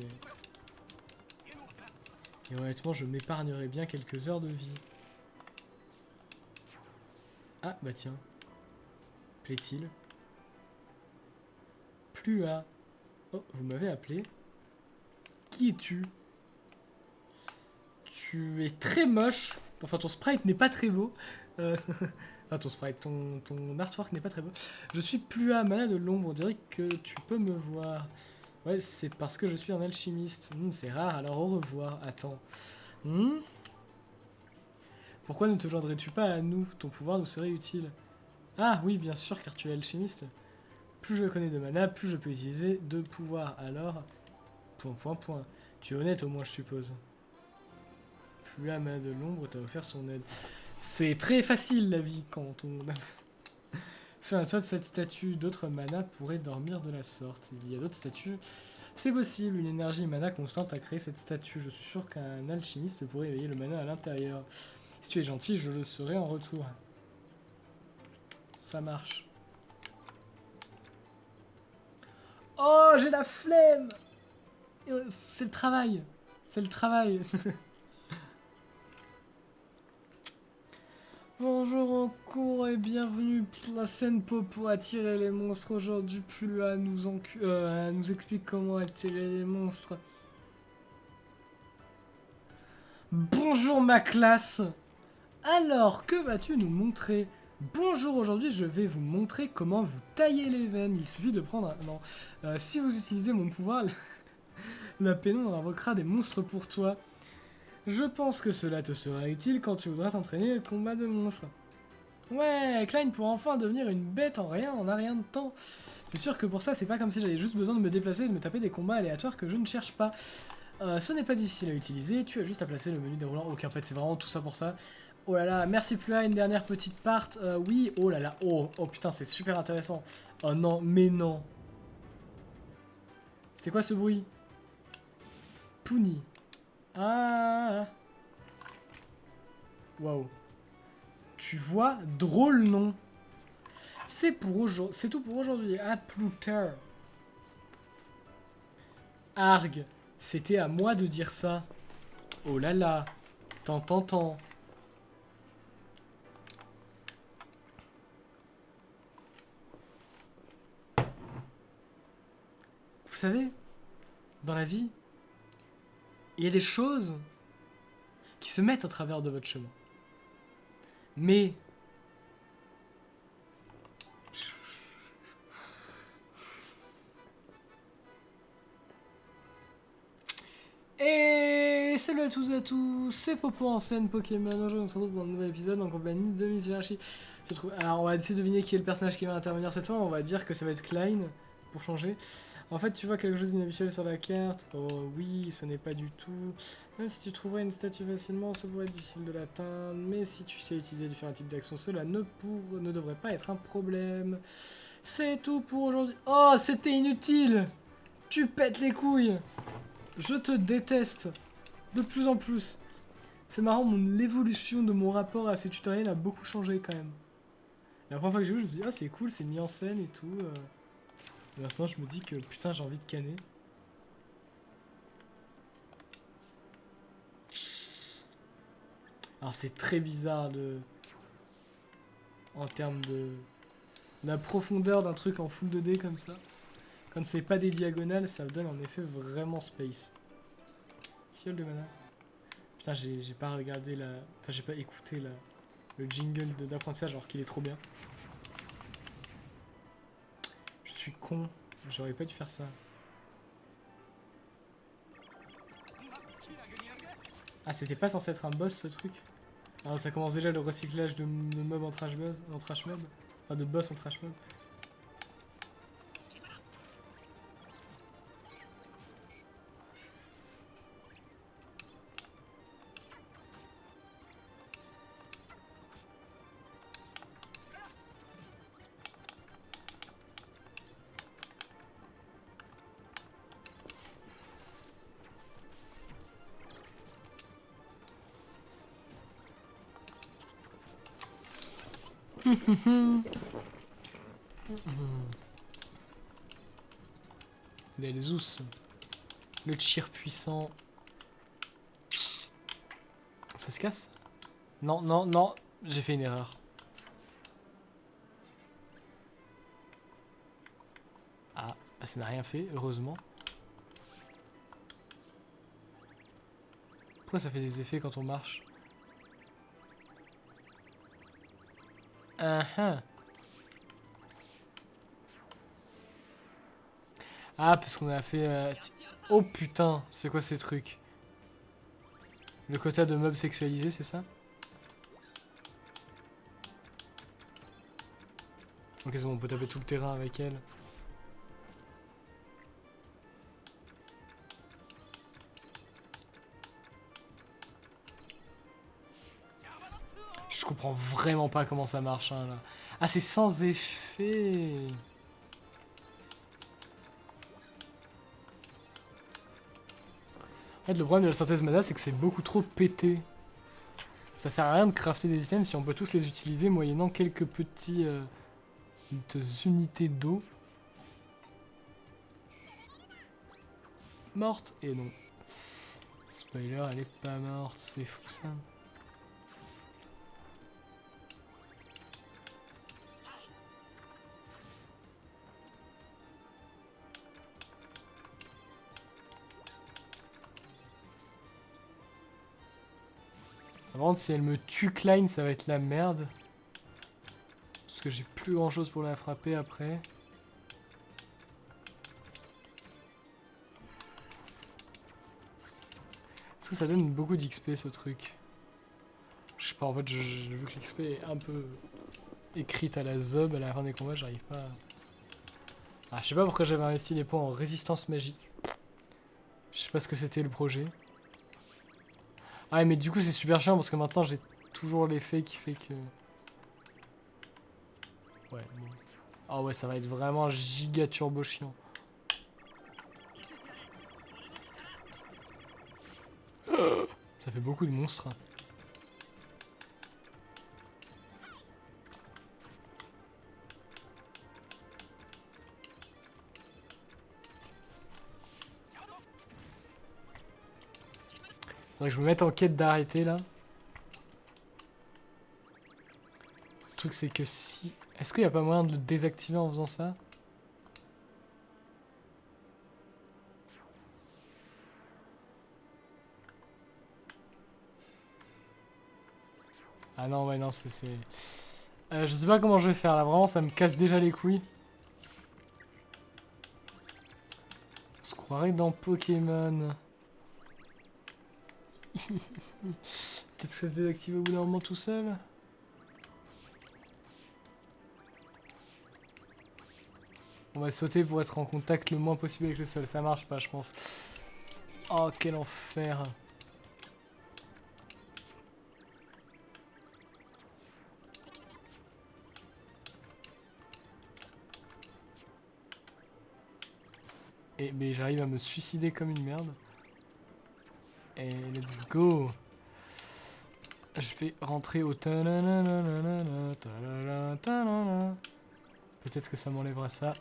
Et honnêtement, je m'épargnerai bien quelques heures de vie. Ah, bah tiens. Plaît-il? Plus à... Oh, vous m'avez appelé. Qui es-tu? Tu es très moche. Enfin, ton sprite n'est pas très beau. Enfin, ton sprite, ton artwork n'est pas très beau. Je suis Plua, mana de l'ombre. On dirait que tu peux me voir. Ouais, c'est parce que je suis un alchimiste. C'est rare, alors au revoir. Attends. Pourquoi ne te joindrais-tu pas à nous? Ton pouvoir nous serait utile. Ah oui, bien sûr, car tu es alchimiste. Plus je connais de mana, plus je peux utiliser de pouvoir. Alors, ... Tu es honnête au moins, je suppose. Plua, mana de l'ombre, t'a offert son aide. C'est très facile la vie quand on... Sur la toit de cette statue, d'autres manas pourraient dormir de la sorte. Il y a d'autres statues. C'est possible, une énergie mana constante a créé cette statue. Je suis sûr qu'un alchimiste pourrait éveiller le mana à l'intérieur. Si tu es gentil, je le serai en retour. Ça marche. Oh, j'ai la flemme! C'est le travail. C'est le travail. Bonjour en cours et bienvenue pour la scène popo attirer les monstres. Aujourd'hui, Pulua nous explique comment attirer les monstres. Bonjour ma classe. Alors, que vas-tu nous montrer? Bonjour, aujourd'hui je vais vous montrer comment vous tailler les veines. Il suffit de prendre un... Non. Si vous utilisez mon pouvoir, la pénombre invoquera des monstres pour toi. Je pense que cela te sera utile quand tu voudras t'entraîner au combat de monstres. Ouais, Klein pourra enfin devenir une bête en a rien de temps. C'est sûr que pour ça, c'est pas comme si j'avais juste besoin de me déplacer et de me taper des combats aléatoires que je ne cherche pas. Ce n'est pas difficile à utiliser, tu as juste à placer le menu déroulant. Ok, en fait, c'est vraiment tout ça pour ça. Oh là là, merci Plua, une dernière petite part. Oui, oh là là, oh putain, c'est super intéressant. Oh non, mais non. C'est quoi ce bruit? Pouni. Ah. Waouh. Tu vois, drôle non. C'est tout pour aujourd'hui. À plus tard. Arg. C'était à moi de dire ça. Oh là là. Tant. Vous savez, dans la vie, il y a des choses qui se mettent au travers de votre chemin. Mais... Et salut à tous et à tous, c'est Popo en scène Pokémon. Aujourd'hui on se retrouve dans un nouvel épisode en compagnie de Miss Hirachi. Alors on va essayer de deviner qui est le personnage qui va intervenir cette fois. On va dire que ça va être Klein, pour changer. En fait tu vois quelque chose d'inhabituel sur la carte. Oh oui, ce n'est pas du tout. Même si tu trouverais une statue facilement, ça pourrait être difficile de l'atteindre. Mais si tu sais utiliser différents types d'actions, cela ne devrait pas être un problème. C'est tout pour aujourd'hui. Oh, c'était inutile. Tu pètes les couilles. Je te déteste. De plus en plus. C'est marrant, l'évolution de mon rapport à ces tutoriels a beaucoup changé quand même. La première fois que j'ai vu, je me suis dit, ah c'est cool, c'est mis en scène et tout. Et maintenant, je me dis que putain, j'ai envie de canner. Alors, c'est très bizarre de. En termes de. La profondeur d'un truc en full 2D comme ça. Quand c'est pas des diagonales, ça donne un effet vraiment space. Fiole de mana. Putain, j'ai pas regardé la. Putain, j'ai pas écouté le jingle d'apprentissage alors qu'il est trop bien. Je suis con, j'aurais pas dû faire ça. Ah, c'était pas censé être un boss ce truc? Alors ça commence déjà le recyclage de mobs en trash mob. Enfin de boss en trash mob. Les ous. Le cheer puissant. Ça se casse? Non, j'ai fait une erreur. Ah, bah ça n'a rien fait, heureusement. Pourquoi ça fait des effets quand on marche? Ah, parce qu'on a fait... Oh putain, c'est quoi ces trucs? Le quota de mobs sexualisés, c'est ça? Ok, c'est bon, on peut taper tout le terrain avec elle. Je comprends vraiment pas comment ça marche, hein, là. Ah, c'est sans effet. En fait, le problème de la synthèse mana, c'est que c'est beaucoup trop pété. Ça sert à rien de crafter des items si on peut tous les utiliser moyennant quelques petites unités d'eau. Morte et non. spoiler, elle est pas morte, c'est fou ça. Par contre, si elle me tue Klein, ça va être la merde. Parce que j'ai plus grand chose pour la frapper après. Est-ce que ça donne beaucoup d'XP ce truc? Je sais pas, en fait, vu que l'XP est un peu écrite à la zob à la fin des combats, j'arrive pas à... Ah, je sais pas pourquoi j'avais investi les points en résistance magique. Je sais pas ce que c'était le projet. Ah mais du coup c'est super chiant parce que maintenant j'ai toujours l'effet qui fait que... Ouais, bon. Ah ouais, ça va être vraiment giga turbo chiant. Ça fait beaucoup de monstres. Faudrait que je me mette en quête d'arrêter là. Le truc c'est que si... Est-ce qu'il n'y a pas moyen de le désactiver en faisant ça? Ah non, ouais, non, c'est... je sais pas comment je vais faire là, vraiment ça me casse déjà les couilles. On se croirait dans Pokémon. Peut-être que ça se désactive au bout d'un moment tout seul. On va sauter pour être en contact le moins possible avec le sol. Ça marche pas, je pense. Oh, quel enfer. Et mais j'arrive à me suicider comme une merde. Et let's go. Je vais rentrer au... Peut-être que ça m'enlèvera ça.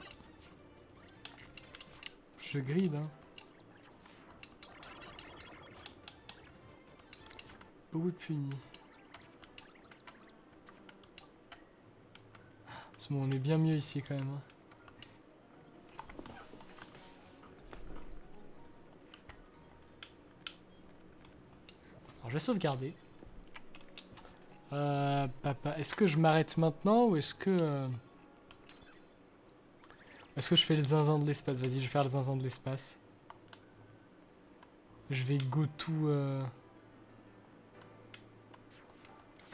Je gride, hein. Beaucoup de punis. C'est bon, on est bien mieux ici quand même. Hein. Alors je vais sauvegarder. Papa, est-ce que je m'arrête maintenant ou est-ce que... Est-ce que je fais le zinzin de l'espace? Vas-y, je vais faire le zinzin de l'espace. Je vais go to...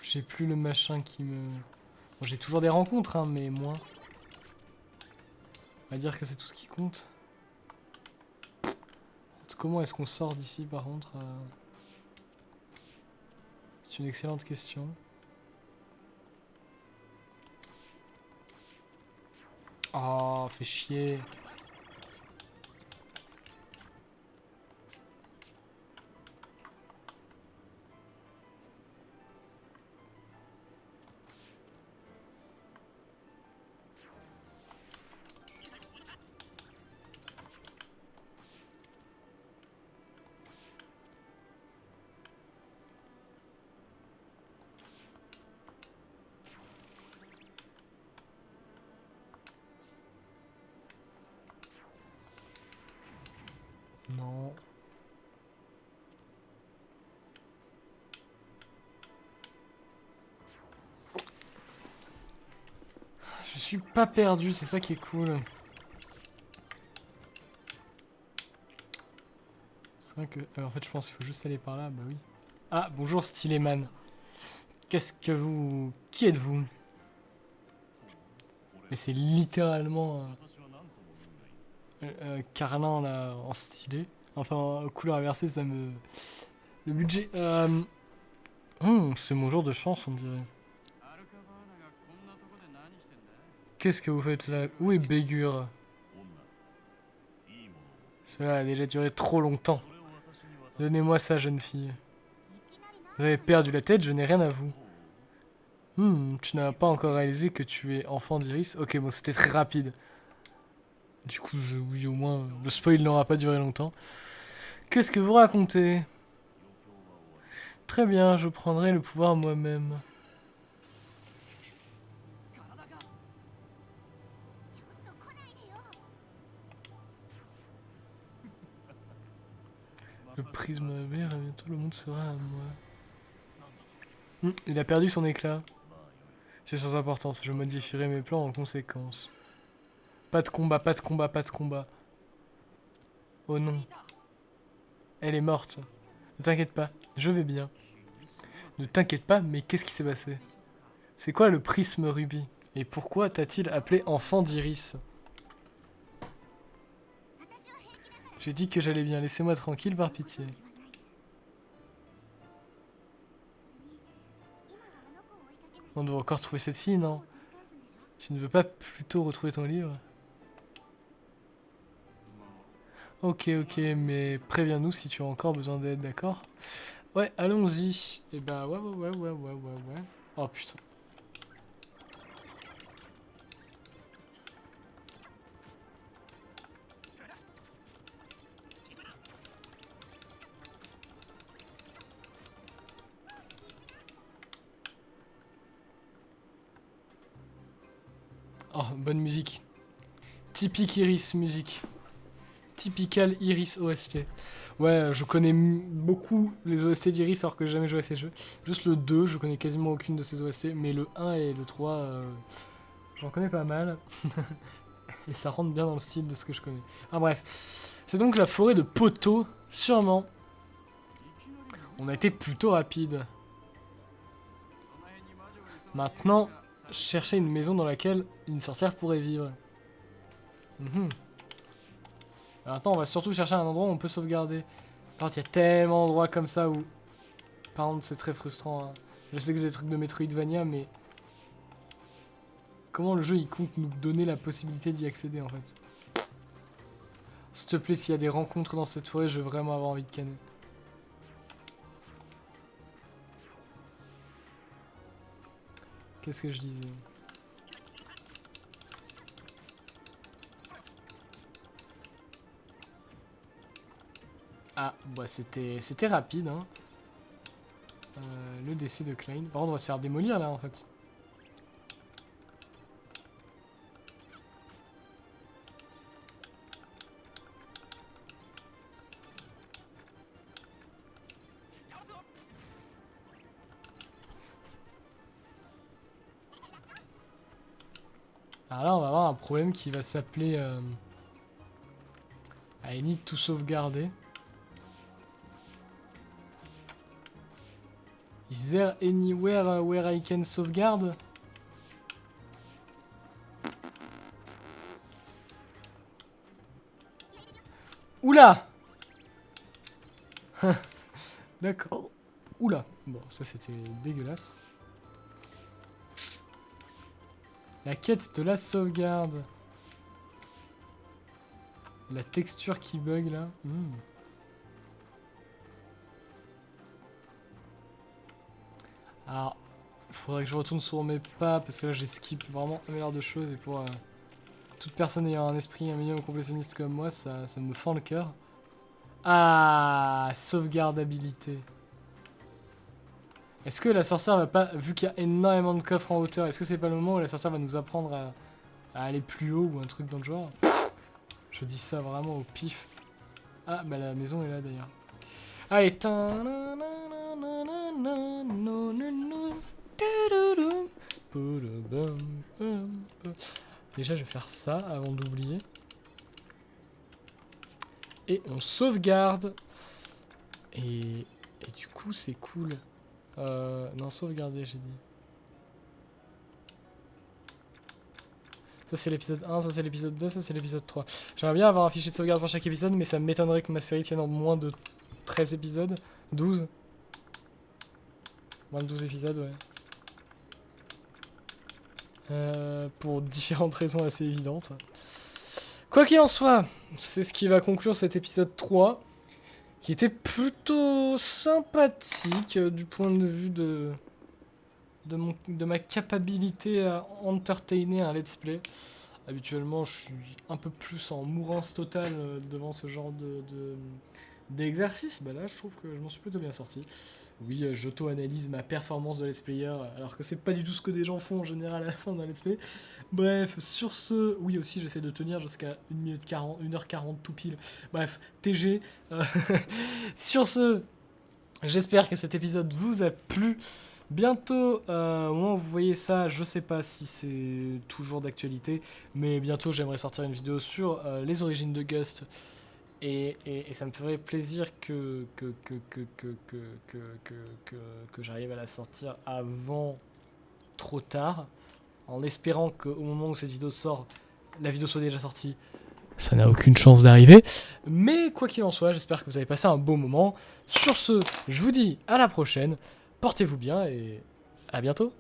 J'ai plus le machin qui me... Bon, j'ai toujours des rencontres, hein, mais moins. On va dire que c'est tout ce qui compte. Comment est-ce qu'on sort d'ici, par contre C'est une excellente question. Oh, fait chier. Non. Je suis pas perdu, c'est ça qui est cool. C'est vrai que... en fait, je pense qu'il faut juste aller par là, bah oui. Ah, bonjour Styléman. Qu'est-ce que vous... Qui êtes-vous? Mais c'est littéralement... Carlin, là, en stylé. Enfin, couleur inversée, ça me... Le budget... c'est mon jour de chance, on dirait. Qu'est-ce que vous faites là? Où est Bégur? Cela a déjà duré trop longtemps. Donnez-moi ça, jeune fille. Vous avez perdu la tête, je n'ai rien à vous. Tu n'as pas encore réalisé que tu es enfant d'Iris? Ok, bon, c'était très rapide. Du coup, oui, au moins, le spoil n'aura pas duré longtemps. Qu'est-ce que vous racontez? Très bien, je prendrai le pouvoir moi-même. Le prisme vert, et bientôt le monde sera à moi. Il a perdu son éclat. C'est sans importance, je modifierai mes plans en conséquence. Pas de combat, pas de combat, pas de combat. Oh non. Elle est morte. Ne t'inquiète pas, je vais bien. Ne t'inquiète pas, mais qu'est-ce qui s'est passé? C'est quoi le prisme rubis? Et pourquoi t'a-t-il appelé enfant d'Iris? J'ai dit que j'allais bien, laissez-moi tranquille par pitié. On doit encore trouver cette fille, non? Tu ne veux pas plutôt retrouver ton livre? Ok, ok, mais préviens-nous si tu as encore besoin d'aide, d'accord? Ouais, allons-y. Et bah ouais. Oh putain. Oh, bonne musique. Typique Iris musique. Typical Iris OST. Ouais, je connais beaucoup les OST d'Iris alors que j'ai jamais joué à ces jeux. Juste le 2, je connais quasiment aucune de ces OST, mais le 1 et le 3, j'en connais pas mal. Et ça rentre bien dans le style de ce que je connais. Ah bref. C'est donc la forêt de Poteau, sûrement. On a été plutôt rapide. Maintenant, chercher une maison dans laquelle une sorcière pourrait vivre. Alors, attends, on va surtout chercher un endroit où on peut sauvegarder. Par contre, il y a tellement d'endroits comme ça où... Par contre, c'est très frustrant. Hein. Je sais que c'est des trucs de Metroidvania, mais... Comment le jeu, il compte nous donner la possibilité d'y accéder, en fait? S'il te plaît, s'il y a des rencontres dans cette forêt, je vais vraiment avoir envie de canner. Qu'est-ce que je disais? Ah, bah c'était rapide, hein. Le décès de Klein. Par contre, on va se faire démolir, là, en fait. Alors là, on va avoir un problème qui va s'appeler... I need to sauvegarder. Is there anywhere where I can sauvegarde? Oula! D'accord. Oula! Bon, ça c'était dégueulasse. La quête de la sauvegarde. La texture qui bug là. Alors, il faudrait que je retourne sur mes pas parce que là j'ai skip vraiment un milliard de choses et pour toute personne ayant un esprit un minimum complétionniste comme moi, ça me fend le cœur. Ah, sauvegardabilité. Est-ce que la sorcière va pas, vu qu'il y a énormément de coffres en hauteur, est-ce que c'est pas le moment où la sorcière va nous apprendre à aller plus haut ou un truc dans le genre? Je dis ça vraiment au pif. Ah, bah la maison est là d'ailleurs. Allez. Déjà, je vais faire ça avant d'oublier. Et on sauvegarde. Et du coup, c'est cool. Non, sauvegarder, j'ai dit. Ça, c'est l'épisode 1, ça, c'est l'épisode 2, ça, c'est l'épisode 3. J'aimerais bien avoir un fichier de sauvegarde pour chaque épisode, mais ça m'étonnerait que ma série tienne en moins de 13 épisodes. 12. Moins de 12 épisodes, ouais. Pour différentes raisons assez évidentes. Quoi qu'il en soit, c'est ce qui va conclure cet épisode 3, qui était plutôt sympathique du point de vue de ma capacité à entertainer un let's play. Habituellement, je suis un peu plus en mourance totale devant ce genre d'exercice. Bah là, je trouve que je m'en suis plutôt bien sorti. Oui, j'auto-analyse ma performance de let's player, alors que c'est pas du tout ce que des gens font en général à la fin d'un let's play. Bref, sur ce... Oui, aussi, j'essaie de tenir jusqu'à 1 minute 40, 1h40 tout pile. Bref, TG. Sur ce, j'espère que cet épisode vous a plu. Bientôt, au moment où vous voyez ça, je sais pas si c'est toujours d'actualité, mais bientôt j'aimerais sortir une vidéo sur les origines de Gust. Et ça me ferait plaisir que j'arrive à la sortir avant trop tard, en espérant qu'au moment où cette vidéo sort, la vidéo soit déjà sortie. Ça n'a aucune chance d'arriver. Mais quoi qu'il en soit, j'espère que vous avez passé un beau moment. Sur ce, je vous dis à la prochaine. Portez-vous bien et à bientôt.